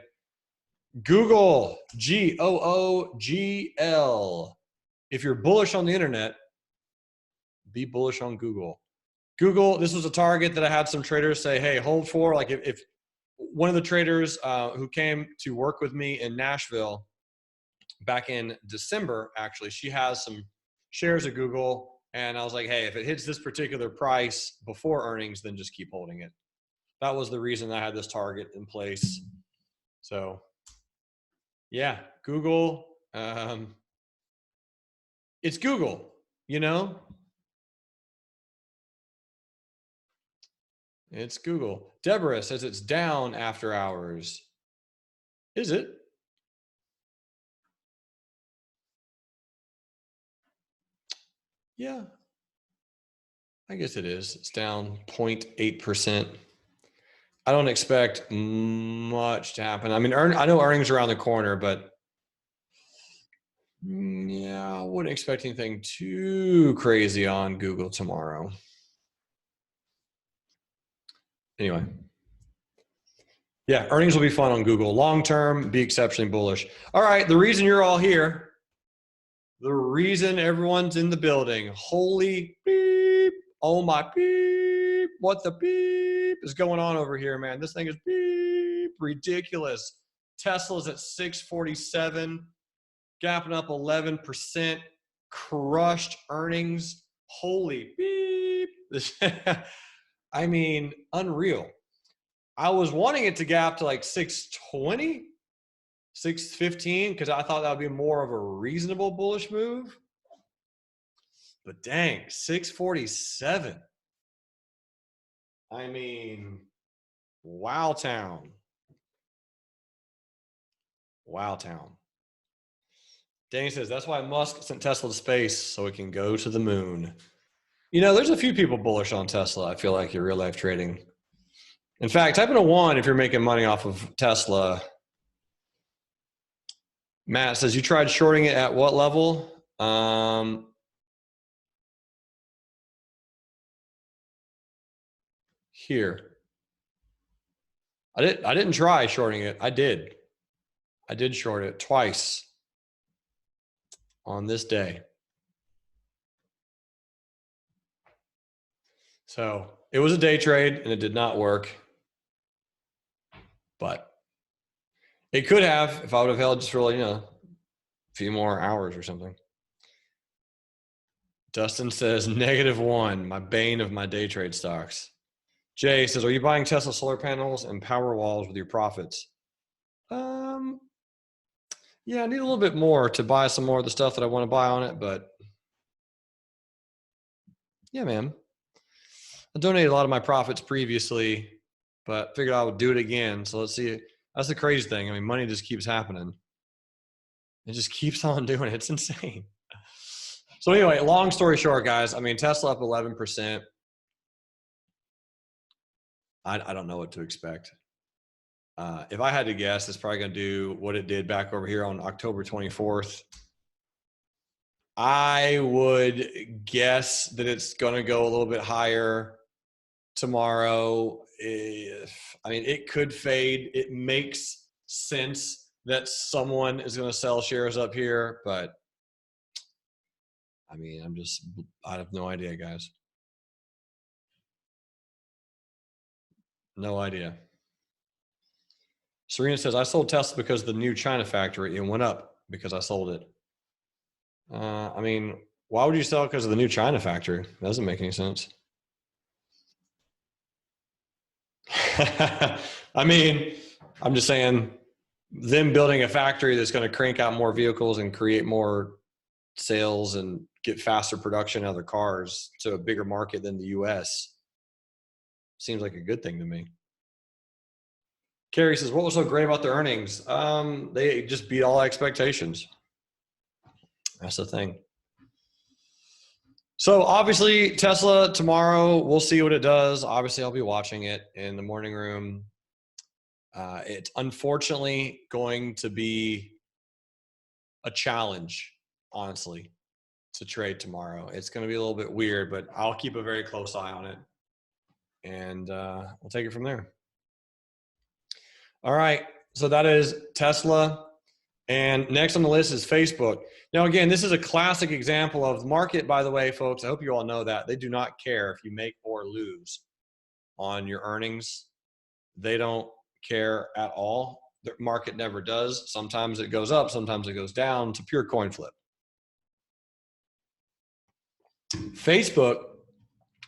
A: Google, GOOGL. If you're bullish on the internet, be bullish on Google. Google, this was a target that I had some traders say, hey, hold for. Like if one of the traders who came to work with me in Nashville back in December, actually, she has some shares of Google. And I was like, hey, if it hits this particular price before earnings, then just keep holding it. That was the reason I had this target in place. So, yeah, Google. It's Google, you know? It's Google. Deborah says it's down after hours. Is it? Yeah, I guess it is. It's down 0.8%. I don't expect much to happen. I mean, I know earnings are around the corner, but yeah, I wouldn't expect anything too crazy on Google tomorrow. Anyway. Yeah, earnings will be fun on Google. Long term, be exceptionally bullish. All right, the reason you're all here, the reason everyone's in the building, holy beep, oh my beep, what the beep is going on over here, man? This thing is beep, ridiculous. Tesla's at 647, gapping up 11%, crushed earnings. Holy beep. I mean, unreal. I was wanting it to gap to like 620, 615, because I thought that would be more of a reasonable bullish move. But dang, 647. I mean, wow town. Wow town. Danny says, that's why Musk sent Tesla to space so it can go to the moon. You know, there's a few people bullish on Tesla, I feel like, in real life trading. In fact, type in a 1 if you're making money off of Tesla. Matt says, you tried shorting it at what level? Here. I didn't try shorting it. I did short it twice on this day. So it was a day trade and it did not work, but it could have if I would have held just for, a few more hours or something. Dustin says, -1, my bane of my day trade stocks. Jay says, are you buying Tesla solar panels and power walls with your profits? Yeah, I need a little bit more to buy some more of the stuff that I want to buy on it, but yeah, man. I donated a lot of my profits previously, but figured I would do it again. So let's see. That's the crazy thing. I mean, money just keeps happening. It just keeps on doing it. It's insane. So anyway, long story short, guys, I mean, Tesla up 11%. I don't know what to expect. If I had to guess, it's probably going to do what it did back over here on October 24th. I would guess that it's going to go a little bit higher tomorrow. I mean, it could fade. It makes sense that someone is going to sell shares up here, but I mean, I have no idea, guys. No idea. Serena says, I sold Tesla because of the new China factory. It went up because I sold it. I mean, why would you sell it because of the new China factory? That doesn't make any sense. I mean, I'm just saying, them building a factory that's going to crank out more vehicles and create more sales and get faster production out of the cars to a bigger market than the US seems like a good thing to me. Carrie says, what was so great about the earnings? They just beat all expectations. That's the thing. So obviously Tesla tomorrow, we'll see what it does. Obviously I'll be watching it in the morning room. It's unfortunately going to be a challenge, honestly, to trade tomorrow. It's going to be a little bit weird, but I'll keep a very close eye on it, and we'll take it from there. All right, so that is Tesla, and next on the list is Facebook. Now, again, this is a classic example of the market, by the way, folks. I hope you all know that. They do not care if you make or lose on your earnings. They don't care at all. The market never does. Sometimes it goes up, sometimes it goes down. It's a pure coin flip. Facebook,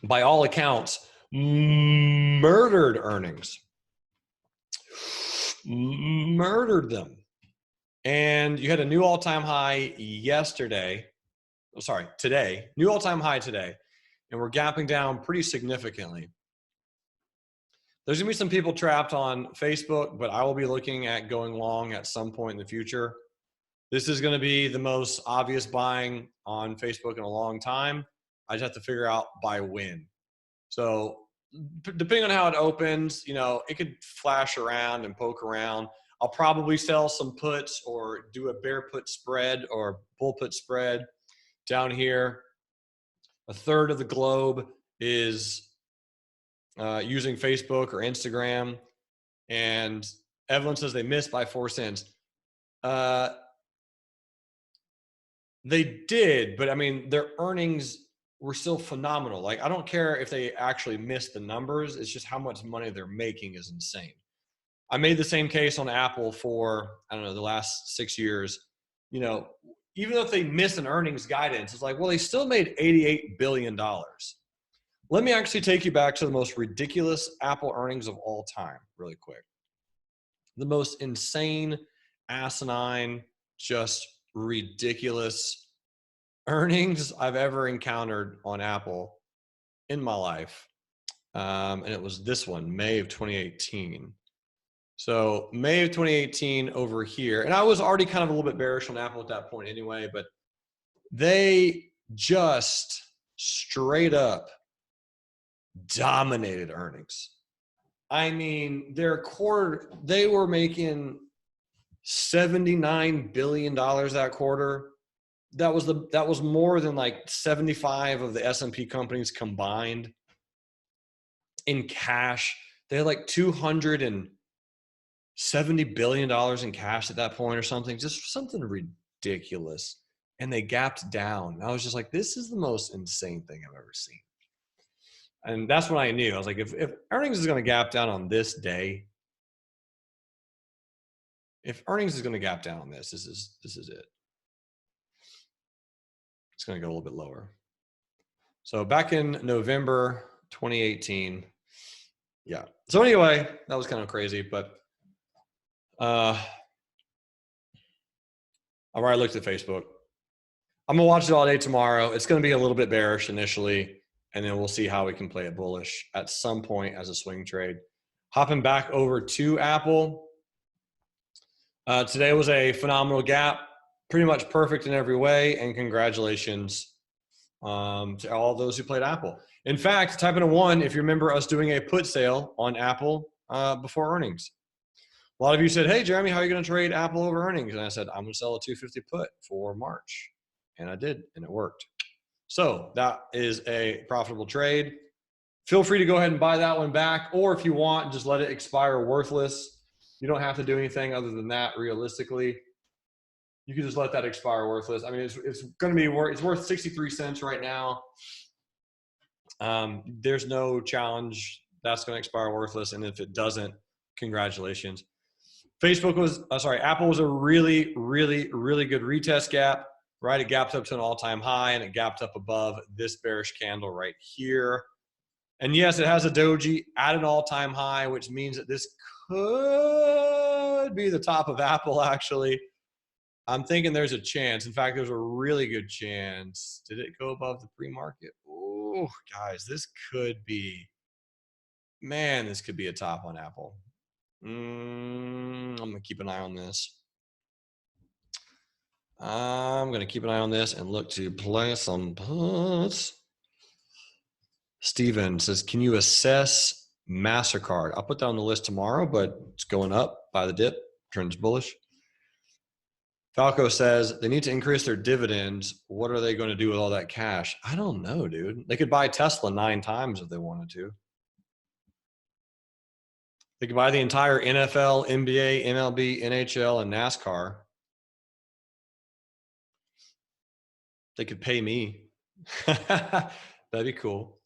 A: by all accounts, murdered earnings. Murdered them. And you had a new all-time high today. New all-time high today. And we're gapping down pretty significantly. There's going to be some people trapped on Facebook, but I will be looking at going long at some point in the future. This is going to be the most obvious buying on Facebook in a long time. I just have to figure out by when. So depending on how it opens, it could flash around and poke around. I'll probably sell some puts or do a bear put spread or bull put spread down here. A third of the globe is using Facebook or Instagram, and everyone says they missed by 4 cents. They did, but I mean, their earnings were still phenomenal. Like, I don't care if they actually missed the numbers. It's just how much money they're making is insane. I made the same case on Apple for, I don't know, the last 6 years. Even though if they miss an earnings guidance, it's like, well, they still made $88 billion. Let me actually take you back to the most ridiculous Apple earnings of all time really quick. The most insane, asinine, just ridiculous earnings I've ever encountered on Apple in my life And it was this one, May of 2018. So May of 2018 over here, and I was already kind of a little bit bearish on Apple at that point anyway, but they just straight up dominated earnings. I mean, their quarter, they were making $79 billion that quarter. That was more than like 75 of the S&P companies combined in cash. They had like $270 billion in cash at that point or something, just something ridiculous. And they gapped down. I was just like, this is the most insane thing I've ever seen. And that's when I knew. I was like, if earnings is going to gap down on this day, if earnings is going to gap down on this is it. It's going to go a little bit lower. So back in November 2018, yeah. So anyway, that was kind of crazy, but I already looked at Facebook. I'm gonna watch it all day tomorrow. It's gonna be a little bit bearish initially, and then we'll see how we can play it bullish at some point as a swing trade. Hopping back over to Apple. Today was a phenomenal gap, pretty much perfect in every way, and congratulations to all those who played Apple. In fact, type in a 1 if you remember us doing a put sale on Apple before earnings. A lot of you said, hey, Jeremy, how are you going to trade Apple over earnings? And I said, I'm going to sell a 250 put for March. And I did, and it worked. So that is a profitable trade. Feel free to go ahead and buy that one back, or if you want, just let it expire worthless. You don't have to do anything other than that realistically. You can just let that expire worthless. I mean, it's going to be it's worth 63 cents right now. There's no challenge. That's going to expire worthless. And if it doesn't, congratulations. Apple was a really, really, really good retest gap, right? It gapped up to an all-time high, and it gapped up above this bearish candle right here. And yes, it has a doji at an all-time high, which means that this could be the top of Apple, actually. I'm thinking there's a chance. In fact, there's a really good chance. Did it go above the pre-market? Oh, guys, this could be, man, this could be a top on Apple. I'm going to keep an eye on this. I'm going to keep an eye on this and look to play some puts. Steven says, can you assess MasterCard? I'll put that on the list tomorrow, but it's going up by the dip. Trend's bullish. Falco says, they need to increase their dividends. What are they going to do with all that cash? I don't know, dude. They could buy Tesla 9 times if they wanted to. They could buy the entire NFL, NBA, MLB, NHL, and NASCAR. They could pay me. That'd be cool.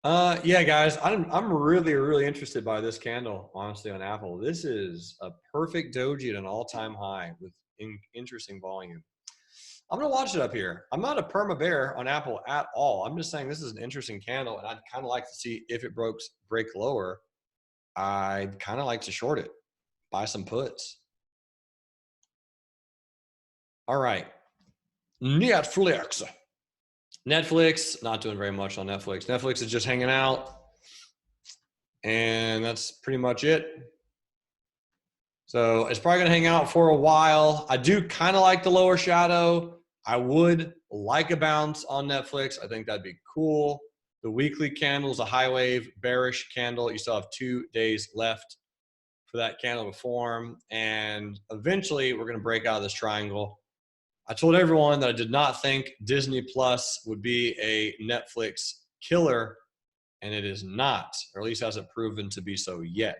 A: Yeah, guys, I'm really, really interested by this candle, honestly, on Apple. This is a perfect doji at an all-time high with interesting volume. I'm going to watch it up here. I'm not a perma bear on Apple at all. I'm just saying this is an interesting candle, and I'd kind of like to see if it break lower. I'd kind of like to short it, buy some puts. All right. Netflix, not doing very much on Netflix. Netflix is just hanging out, and that's pretty much it. So it's probably going to hang out for a while. I do kind of like the lower shadow. I would like a bounce on Netflix. I think that'd be cool. The weekly candle is a high wave bearish candle. You still have 2 days left for that candle to form, and eventually we're going to break out of this triangle. I told everyone that I did not think Disney Plus would be a Netflix killer, and it is not, or at least hasn't proven to be so yet.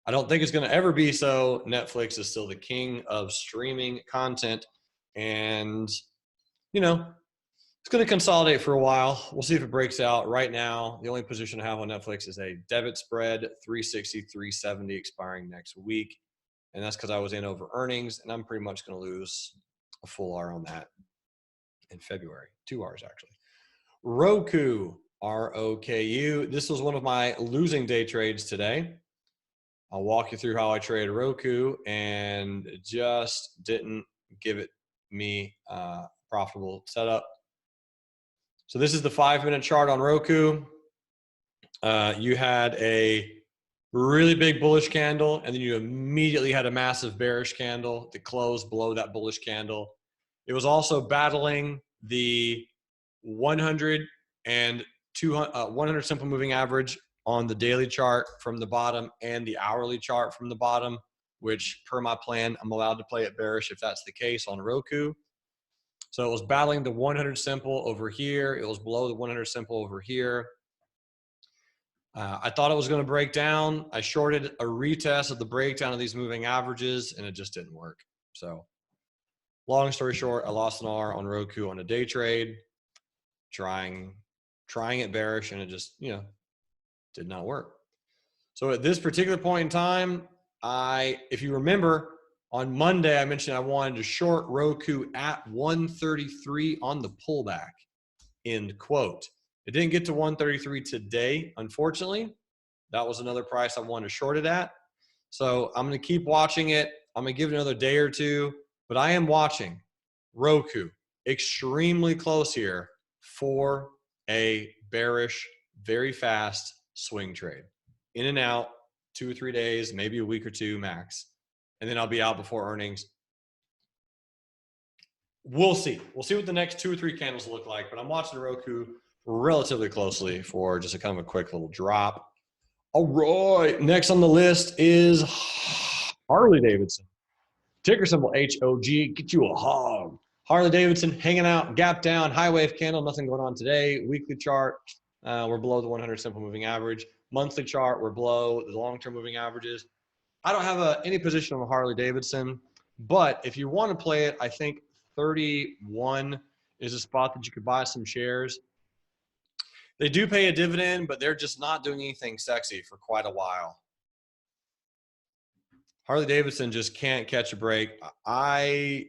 A: I don't think it's going to ever be so. Netflix is still the king of streaming content, and, you know, it's going to consolidate for a while. We'll see if it breaks out. Right now, the only position I have on Netflix is a debit spread, 360, 370 expiring next week, and that's because I was in over earnings, and I'm pretty much going to lose a full R on that in February, 2 R's actually. Roku, R-O-K-U. This was one of my losing day trades today. I'll walk you through how I traded Roku, and it just didn't give it me profitable setup. So this is the 5-minute chart on Roku. You had a really big bullish candle, and then you immediately had a massive bearish candle that closed below that bullish candle. It was also battling the 100 and 200, 100 simple moving average on the daily chart from the bottom and the hourly chart from the bottom, which per my plan, I'm allowed to play it bearish if that's the case on Roku. So it was battling the 100 simple over here. It was below the 100 simple over here. I thought it was going to break down. I shorted a retest of the breakdown of these moving averages, and it just didn't work. So long story short, I lost an R on Roku on a day trade, trying it bearish, and it just, did not work. So at this particular point in time, if you remember, on Monday, I mentioned I wanted to short Roku at 133 on the pullback, end quote. It didn't get to 133 today, unfortunately. That was another price I wanted to short it at. So I'm going to keep watching it. I'm going to give it another day or two, but I am watching Roku extremely close here for a bearish, very fast swing trade. In and out, 2 or 3 days, maybe a week or two max. And then I'll be out before earnings. We'll see. We'll see what the next 2 or 3 candles look like, but I'm watching Roku relatively closely for just a kind of a quick little drop. All right, next on the list is Harley Davidson. Ticker symbol HOG, get you a hog. Harley Davidson hanging out, gap down, high wave candle, nothing going on today. Weekly chart, we're below the 100 simple moving average. Monthly chart, we're below the long-term moving averages. I don't have any position on Harley Davidson, but if you want to play it, I think 31 is a spot that you could buy some shares. They do pay a dividend, but they're just not doing anything sexy for quite a while. Harley Davidson just can't catch a break. I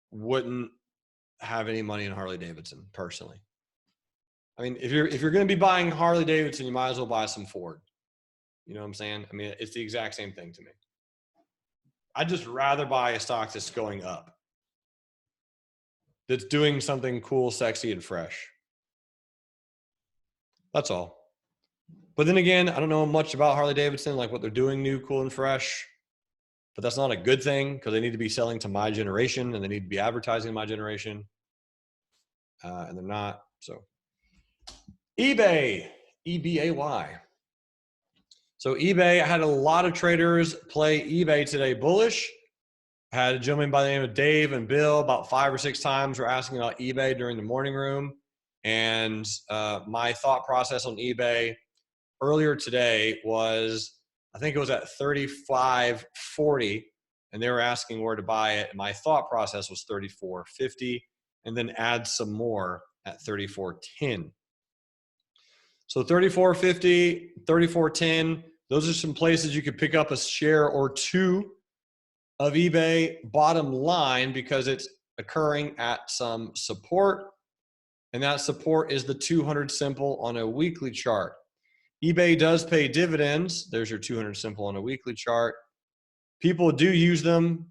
A: wouldn't have any money in Harley Davidson personally. I mean, if you're going to be buying Harley Davidson, you might as well buy some Ford. You know what I'm saying? I mean, it's the exact same thing to me. I'd just rather buy a stock that's going up, that's doing something cool, sexy, and fresh. That's all. But then again, I don't know much about Harley Davidson, like what they're doing new, cool, and fresh. But that's not a good thing because they need to be selling to my generation and they need to be advertising my generation. And they're not. So eBay, EBAY. So eBay, I had a lot of traders play eBay today bullish. I had a gentleman by the name of Dave and Bill about 5 or 6 times were asking about eBay during the morning room. And my thought process on eBay earlier today was, I think it was at 35.40, and they were asking where to buy it. And my thought process was 34.50, and then add some more at 34.10. So 34.50, 34.10, those are some places you could pick up a share or two of eBay, bottom line, because it's occurring at some support, and that support is the 200 simple on a weekly chart. eBay does pay dividends. There's your 200 simple on a weekly chart. People do use them.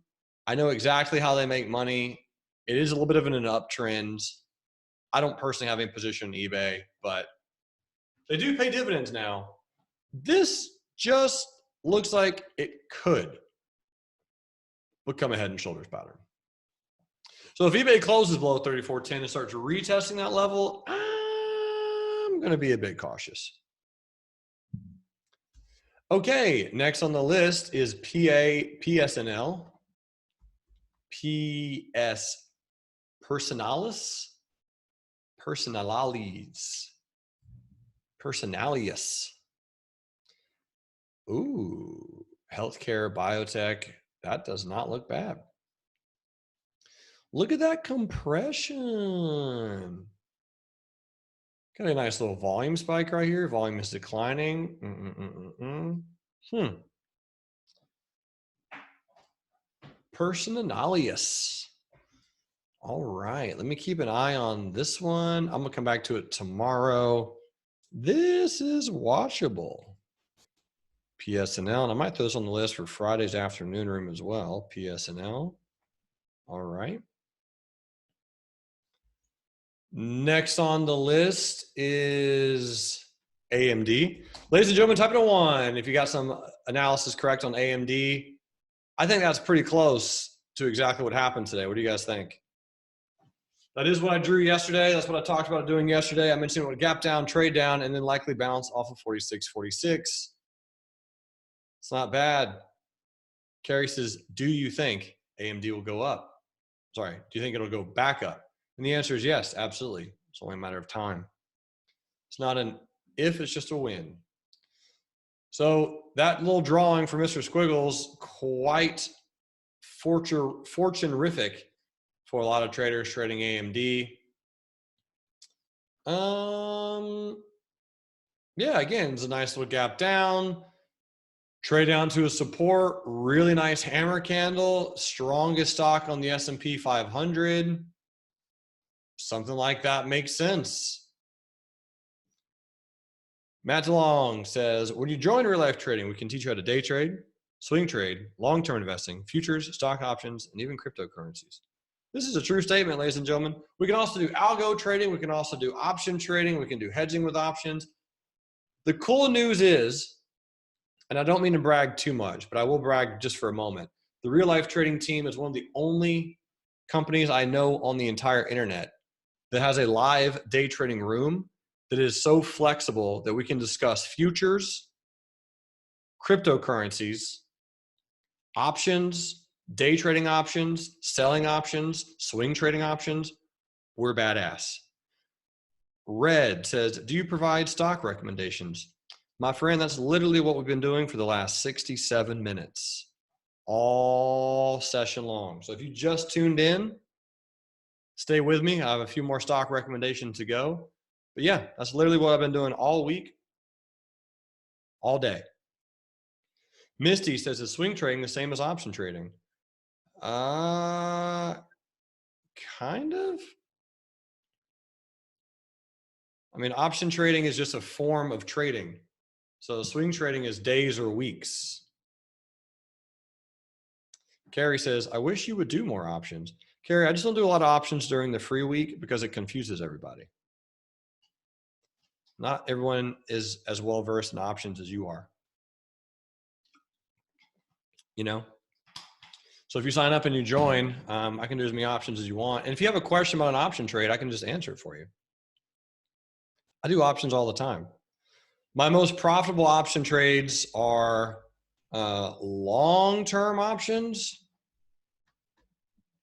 A: I know exactly how they make money. It is a little bit of an uptrend. I don't personally have any position in eBay, but they do pay dividends now. This just looks like it could become a head and shoulders pattern. So if eBay closes below 34.10 and starts retesting that level, I'm going to be a bit cautious. Okay, next on the list is PSNL. Personalius. Ooh, healthcare, biotech. That does not look bad. Look at that compression. Got a nice little volume spike right here. Volume is declining. Personalius. All right, let me keep an eye on this one. I'm gonna come back to it tomorrow. This is watchable. PSNL, and I might throw this on the list for Friday's afternoon room as well. PSNL. All right. Next on the list is AMD. Ladies and gentlemen, type in a 1 if you got some analysis correct on AMD. I think that's pretty close to exactly what happened today. What do you guys think? That is what I drew yesterday. That's what I talked about doing yesterday. I mentioned it would gap down, trade down, and then likely bounce off of 46.46. It's not bad. Carrie says, do you think AMD will go up? Sorry, do you think it'll go back up? And the answer is yes, absolutely. It's only a matter of time. It's not an if, it's just a when. So that little drawing for Mr. Squiggles, quite fortune-rific for a lot of traders trading AMD. Yeah, again, it's a nice little gap down. Trade down to a support, really nice hammer candle, strongest stock on the S&P 500. Something like that makes sense. Matt DeLong says, when you join real life trading, we can teach you how to day trade, swing trade, long-term investing, futures, stock options, and even cryptocurrencies. This is a true statement, ladies and gentlemen. We can also do algo trading. We can also do option trading. We can do hedging with options. The cool news is, and I don't mean to brag too much, but I will brag just for a moment. The real life trading team is one of the only companies I know on the entire internet that has a live day trading room that is so flexible that we can discuss futures, cryptocurrencies, options, day trading options, selling options, swing trading options. We're badass. Red says, do you provide stock recommendations? My friend, that's literally what we've been doing for the last 67 minutes, all session long. So if you just tuned in, stay with me. I have a few more stock recommendations to go. But yeah, that's literally what I've been doing all week, all day. Misty says, is swing trading the same as option trading? Kind of. I mean, option trading is just a form of trading. So swing trading is days or weeks. Carrie says, I wish you would do more options. Carrie, I just don't do a lot of options during the free week because it confuses everybody. Not everyone is as well versed in options as you are. You know? So if you sign up and you join, I can do as many options as you want. And if you have a question about an option trade, I can just answer it for you. I do options all the time. My most profitable option trades are long-term options,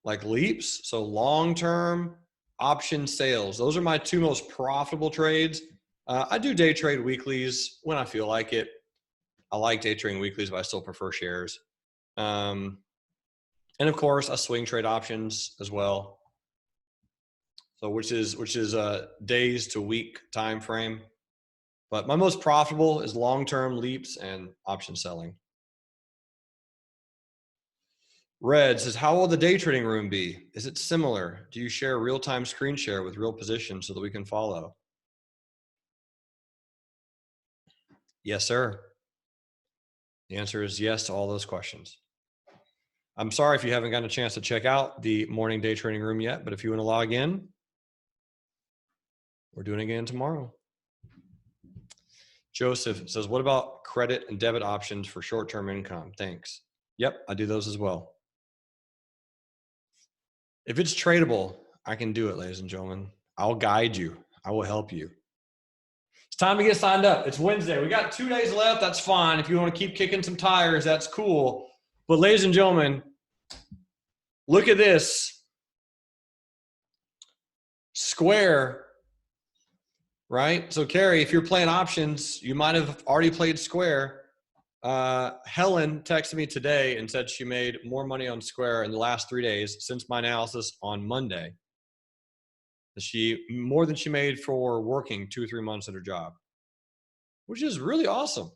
A: like leaps. So long-term option sales. Those are my two most profitable trades. I do day trade weeklies when I feel like it. I like day trading weeklies, but I still prefer shares. And of course, I swing trade options as well. So which is days to week time frame. But my most profitable is long-term leaps and option selling. Red says, how will the day trading room be? Is it similar? Do you share real-time screen share with real positions so that we can follow? Yes, sir. The answer is yes to all those questions. I'm sorry if you haven't gotten a chance to check out the morning day trading room yet, but if you want to log in, we're doing it again tomorrow. Joseph says, what about credit and debit options for short-term income? Thanks. Yep, I do those as well. If it's tradable, I can do it, ladies and gentlemen. I'll guide you. I will help you. It's time to get signed up. It's Wednesday. We got 2 days left. That's fine. If you want to keep kicking some tires, that's cool. But ladies and gentlemen, look at this. Square, right? So Carrie, if you're playing options, you might have already played Square. Helen texted me today and said she made more money on Square in the last 3 days since my analysis on Monday. More than she made for working 2 or 3 months at her job, which is really awesome.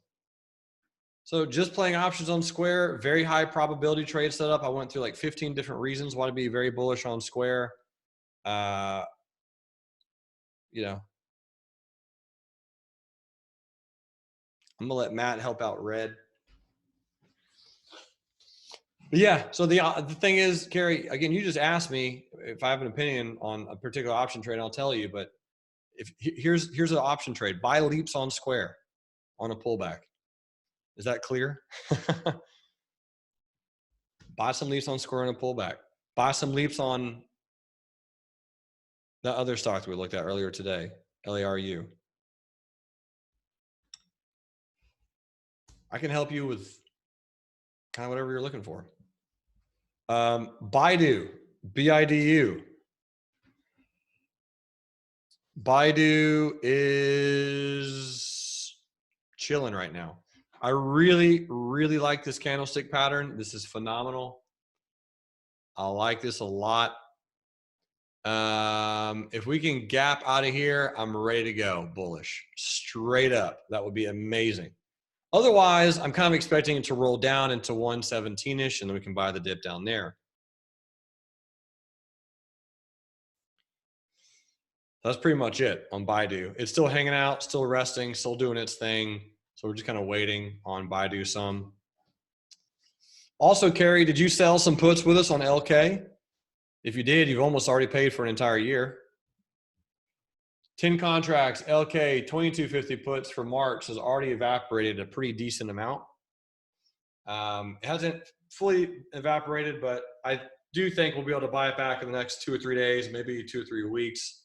A: So just playing options on Square, very high probability trade setup. I went through like 15 different reasons why to be very bullish on Square. You know, I'm gonna let Matt help out Red. But yeah, so the thing is, Carrie, again, you just asked me if I have an opinion on a particular option trade, I'll tell you, but Here's an option trade. Buy leaps on square on a pullback. Is that clear? Buy some leaps on square on a pullback. Buy some leaps on that other stock that we looked at earlier today, LARU. I can help you with kind of whatever you're looking for. Baidu, BIDU. Baidu is chilling right now. I really, really like this candlestick pattern. This is phenomenal. I like this a lot. If we can gap out of here, I'm ready to go bullish, straight up. That would be amazing. Otherwise, I'm kind of expecting it to roll down into 117-ish, and then we can buy the dip down there. That's pretty much it on Baidu. It's still hanging out, still resting, still doing its thing. So we're just kind of waiting on Baidu some. Also, Carrie, did you sell some puts with us on LK? If you did, you've almost already paid for an entire year. 10 contracts, LK, 2250 puts for March has already evaporated a pretty decent amount. It hasn't fully evaporated, but I do think we'll be able to buy it back in the next 2 or 3 days, maybe 2 or 3 weeks.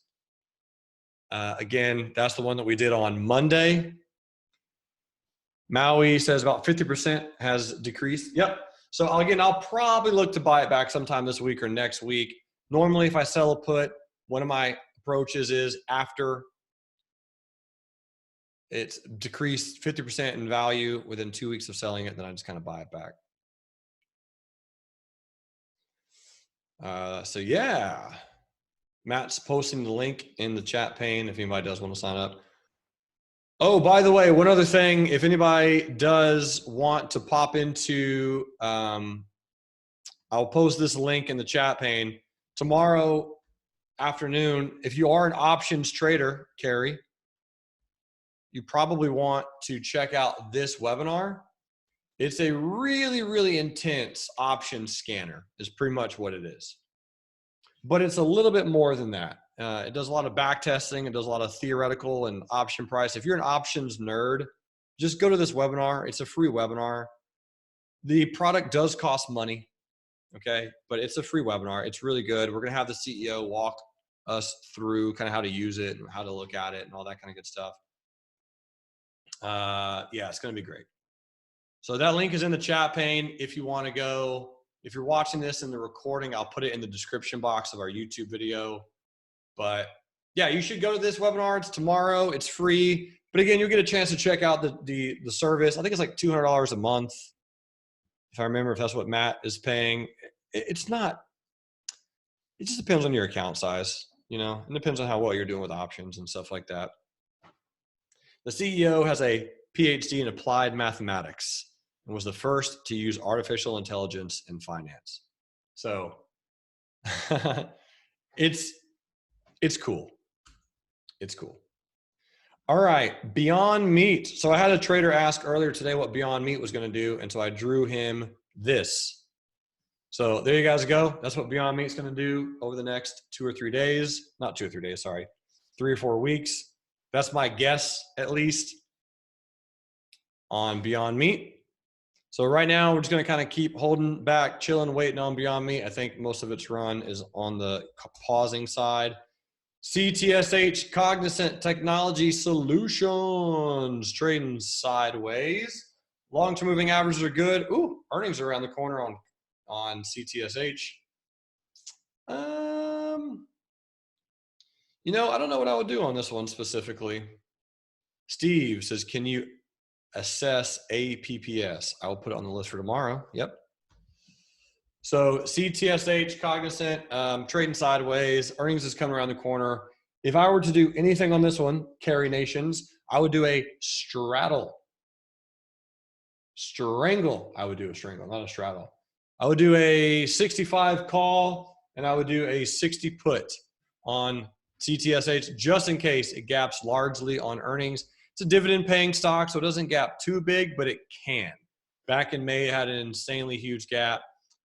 A: Again, that's the one that we did on Monday. Maui says about 50% has decreased. Yep. So again, I'll probably look to buy it back sometime this week or next week. Normally, if I sell a put, one of my approaches is after it's decreased 50% in value within 2 weeks of selling it, then I just kind of buy it back. So yeah, Matt's posting the link in the chat pane if anybody does want to sign up. Oh, by the way, one other thing, if anybody does want to pop into, I'll post this link in the chat pane. Tomorrow afternoon, if you are an options trader, Carrie, you probably want to check out this webinar. It's a really, really intense option scanner is pretty much what it is. But it's a little bit more than that. It does a lot of back testing. It does a lot of theoretical and option price. If you're an options nerd, just go to this webinar. It's a free webinar. The product does cost money, okay? But it's a free webinar. It's really good. We're going to have the CEO walk us through kind of how to use it and how to look at it and all that kind of good stuff. Yeah, it's going to be great. So that link is in the chat pane if you want to go. If you're watching this in the recording, I'll put it in the description box of our YouTube video. But yeah, you should go to this webinar. It's tomorrow. It's free. But again, you'll get a chance to check out the service. I think it's like $200 a month. If I remember, if that's what Matt is paying. It's not, it just depends on your account size, you know, it depends on how well you're doing with options and stuff like that. The CEO has a PhD in applied mathematics and was the first to use artificial intelligence in finance. So it's cool. It's cool. All right, Beyond Meat. So I had a trader ask earlier today what Beyond Meat was going to do, and so I drew him this. So there you guys go. That's what Beyond Meat is going to do over the next 2 or 3 days. Not 2 or 3 days, sorry. 3 or 4 weeks. That's my guess, at least, on Beyond Meat. So right now, we're just going to kind of keep holding back, chilling, waiting on Beyond Meat. I think most of its run is on the pausing side. CTSH, Cognizant Technology Solutions, trading sideways. Long-term moving averages are good. Ooh, earnings are around the corner on CTSH. You know, I don't know what I would do on this one specifically. Steve says, can you assess APPS? I will put it on the list for tomorrow. Yep. So CTSH, Cognizant, trading sideways. Earnings is coming around the corner. If I were to do anything on this one, Carry Nations, I would do a straddle. Strangle. I would do a strangle, not a straddle. I would do a 65 call, and I would do a 60 put on CTSH just in case it gaps largely on earnings. It's a dividend paying stock, so it doesn't gap too big, but it can. Back in May, it had an insanely huge gap.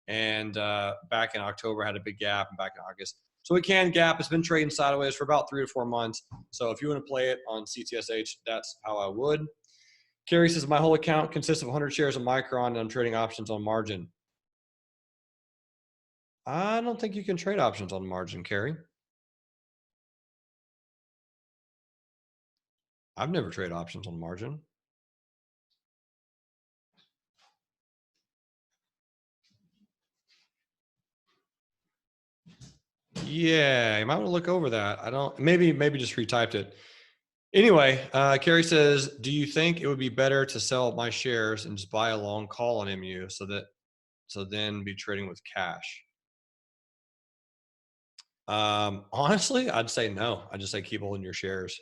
A: And back in October, had a big gap, and back in August. So it can gap. It's been trading sideways for about 3 to 4 months. So if you want to play it on CTSH, that's how I would. Kerry says, my whole account consists of 100 shares of Micron and I'm trading options on margin. I don't think you can trade options on margin, Kerry. I've never traded options on margin. Yeah, you might want to look over that. I don't, maybe just retyped it. Anyway, Kerry says, do you think it would be better to sell my shares and just buy a long call on MU so then be trading with cash? Honestly, I'd say no. I'd just say keep holding your shares.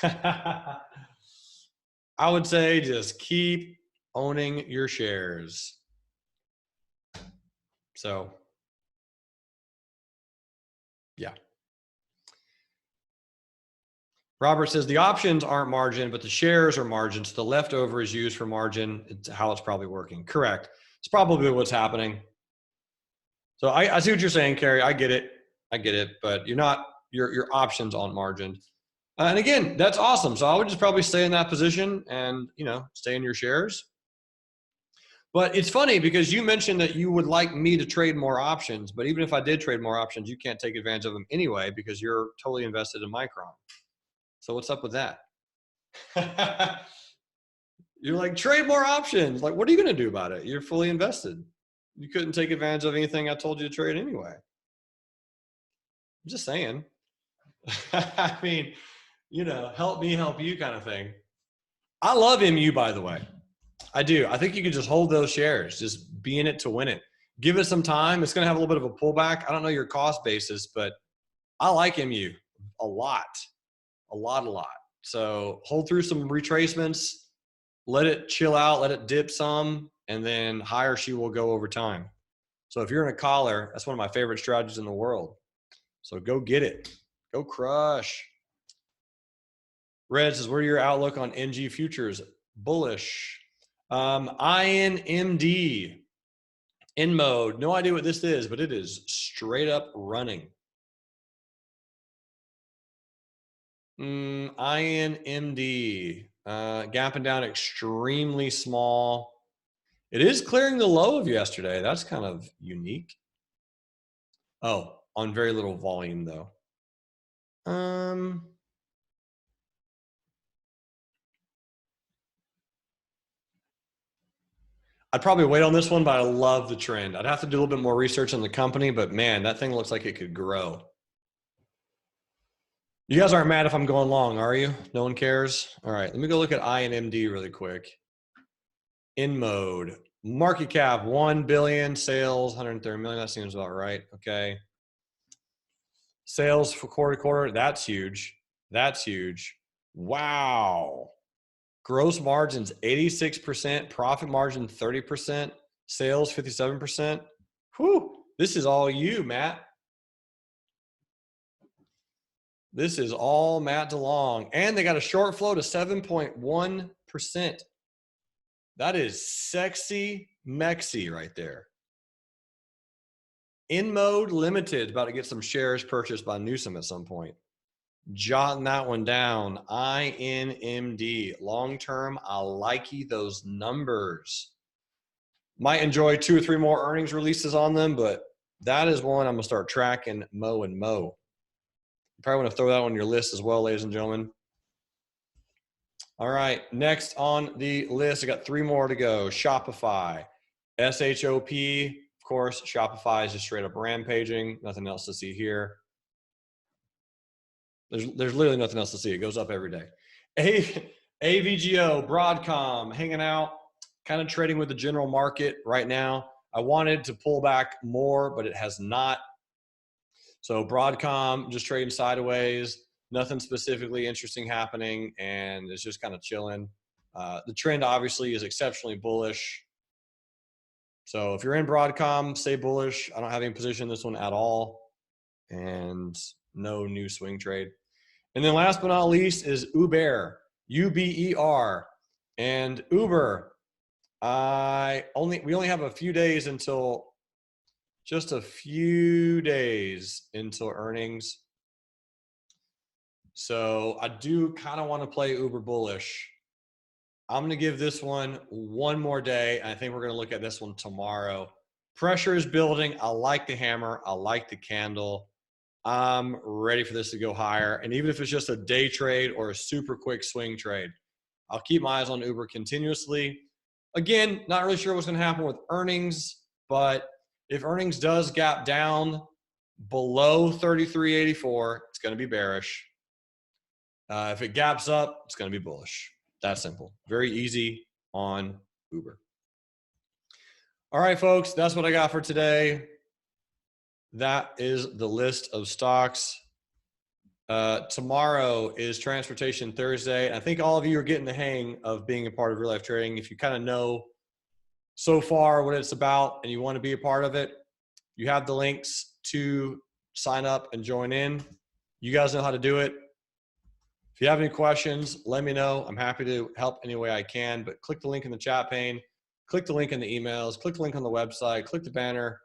A: I would say just keep owning your shares. So, yeah. Robert says the options aren't margin, but the shares are margin. So the leftover is used for margin. It's how it's probably working. Correct. It's probably what's happening. So I see what you're saying, Kerry. I get it. But your options on margin. And again, that's awesome. So I would just probably stay in that position and, stay in your shares. But it's funny because you mentioned that you would like me to trade more options, but even if I did trade more options, you can't take advantage of them anyway because you're totally invested in Micron. So what's up with that? You're like, trade more options. Like, what are you going to do about it? You're fully invested. You couldn't take advantage of anything I told you to trade anyway. I'm just saying. I mean, help me help you kind of thing. I love MU, by the way. I do. I think you could just hold those shares, just be in it to win it. Give it some time. It's going to have a little bit of a pullback. I don't know your cost basis, but I like MU a lot. So hold through some retracements, let it chill out, let it dip some, and then higher she will go over time. So if you're in a collar, that's one of my favorite strategies in the world. So go get it. Go crush. Red says, what are your outlook on NG futures? Bullish. INMD in mode. No idea what this is, but it is straight up running. INMD. Gapping down extremely small. It is clearing the low of yesterday. That's kind of unique. Oh, on very little volume though. I'd probably wait on this one, but I love the trend. I'd have to do a little bit more research on the company, but man, that thing looks like it could grow. You guys aren't mad if I'm going long, are you? No one cares? All right, let me go look at INMD really quick. In mode. Market cap, 1 billion. Sales, 130 million. That seems about right. Okay. Sales for quarter to quarter. That's huge. That's huge. Wow. Gross margins, 86%. Profit margin, 30%. Sales, 57%. Whew. This is all you, Matt. This is all Matt DeLong. And they got a short flow to 7.1%. That is sexy Mexi right there. In mode limited, about to get some shares purchased by Newsom at some point. Jotting that one down. INMD. Long term, I like those numbers. Might enjoy 2 or 3 more earnings releases on them, but that is one I'm going to start tracking Mo and Mo. You probably want to throw that on your list as well, ladies and gentlemen. All right, next on the list, I got 3 more to go. Shopify, SHOP, of course. Shopify is just straight up rampaging. Nothing else to see here. There's literally nothing else to see. It goes up every day. AVGO, Broadcom, hanging out, kind of trading with the general market right now. I wanted to pull back more, but it has not. So Broadcom just trading sideways. Nothing specifically interesting happening, and it's just kind of chilling. The trend obviously is exceptionally bullish. So if you're in Broadcom, stay bullish. I don't have any position in this one at all, and no new swing trade. And then last but not least is Uber, UBER, and Uber. We only have a few days until Just a few days until earnings. So I do kind of want to play uber bullish. I'm going to give this one more day. And I think we're going to look at this one tomorrow. Pressure is building. I like the hammer. I like the candle. I'm ready for this to go higher. And even if it's just a day trade or a super quick swing trade, I'll keep my eyes on Uber continuously. Again, not really sure what's going to happen with earnings, but if earnings does gap down below 33.84, it's going to be bearish. If it gaps up, it's going to be bullish. That simple. Very easy on Uber. All right, folks, that's what I got for today. That is the list of stocks. Tomorrow is Transportation Thursday. I think all of you are getting the hang of being a part of real life trading. If you kind of know so far what it's about and you want to be a part of it, you have the links to sign up and join in. You guys know how to do it. If you have any questions, let me know. I'm happy to help any way I can, but click the link in the chat pane, click the link in the emails, click the link on the website, click the banner,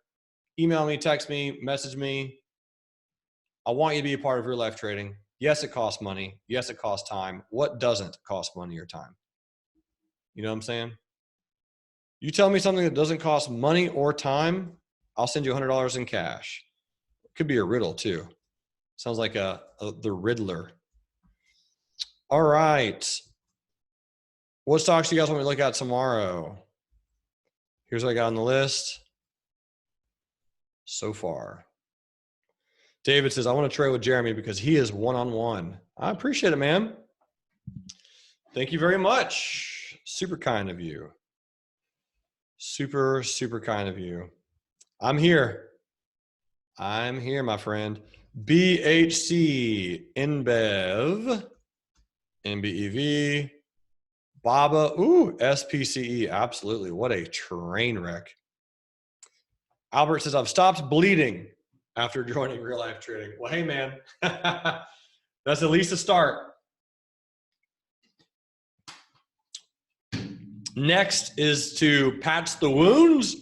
A: email me, text me, message me. I want you to be a part of real life trading. Yes, it costs money. Yes, it costs time. What doesn't cost money or time? You know what I'm saying? You tell me something that doesn't cost money or time, I'll send you $100 in cash. It could be a riddle too. Sounds like the Riddler. All right. What stocks do you guys want me to look at tomorrow? Here's what I got on the list so far. David says, I want to trade with Jeremy because he is one-on-one. I appreciate it, man. Thank you very much. Super kind of you. Super, super kind of you. I'm here. I'm here, my friend. BHC, InBev, NBEV, BABA, ooh, SPCE, absolutely. What a train wreck. Albert says, I've stopped bleeding after joining real life trading. Well, hey, man, that's at least a start. Next is to patch the wounds.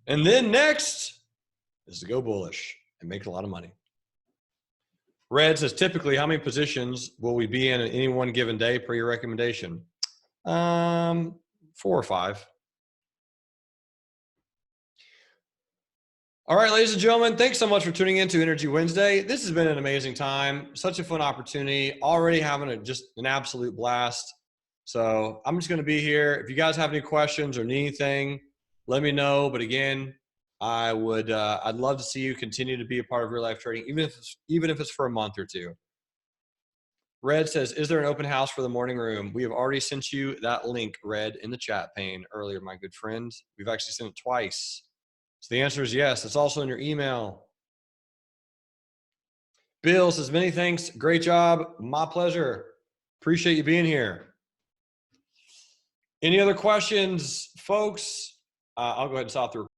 A: And then next is to go bullish and make a lot of money. Red says, typically, how many positions will we be in any one given day per your recommendation? 4 or 5. All right, ladies and gentlemen, thanks so much for tuning in to Energy Wednesday. This has been an amazing time. Such a fun opportunity. Already having just an absolute blast. So I'm just going to be here. If you guys have any questions or need anything, let me know. But again, I'd love to see you continue to be a part of real life trading, even if it's for a month or two. Red says, is there an open house for the morning room? We have already sent you that link, Red, in the chat pane earlier, my good friend. We've actually sent it twice. So the answer is yes. It's also in your email. Bill says, many thanks. Great job. My pleasure. Appreciate you being here. Any other questions, folks? I'll go ahead and stop the recording.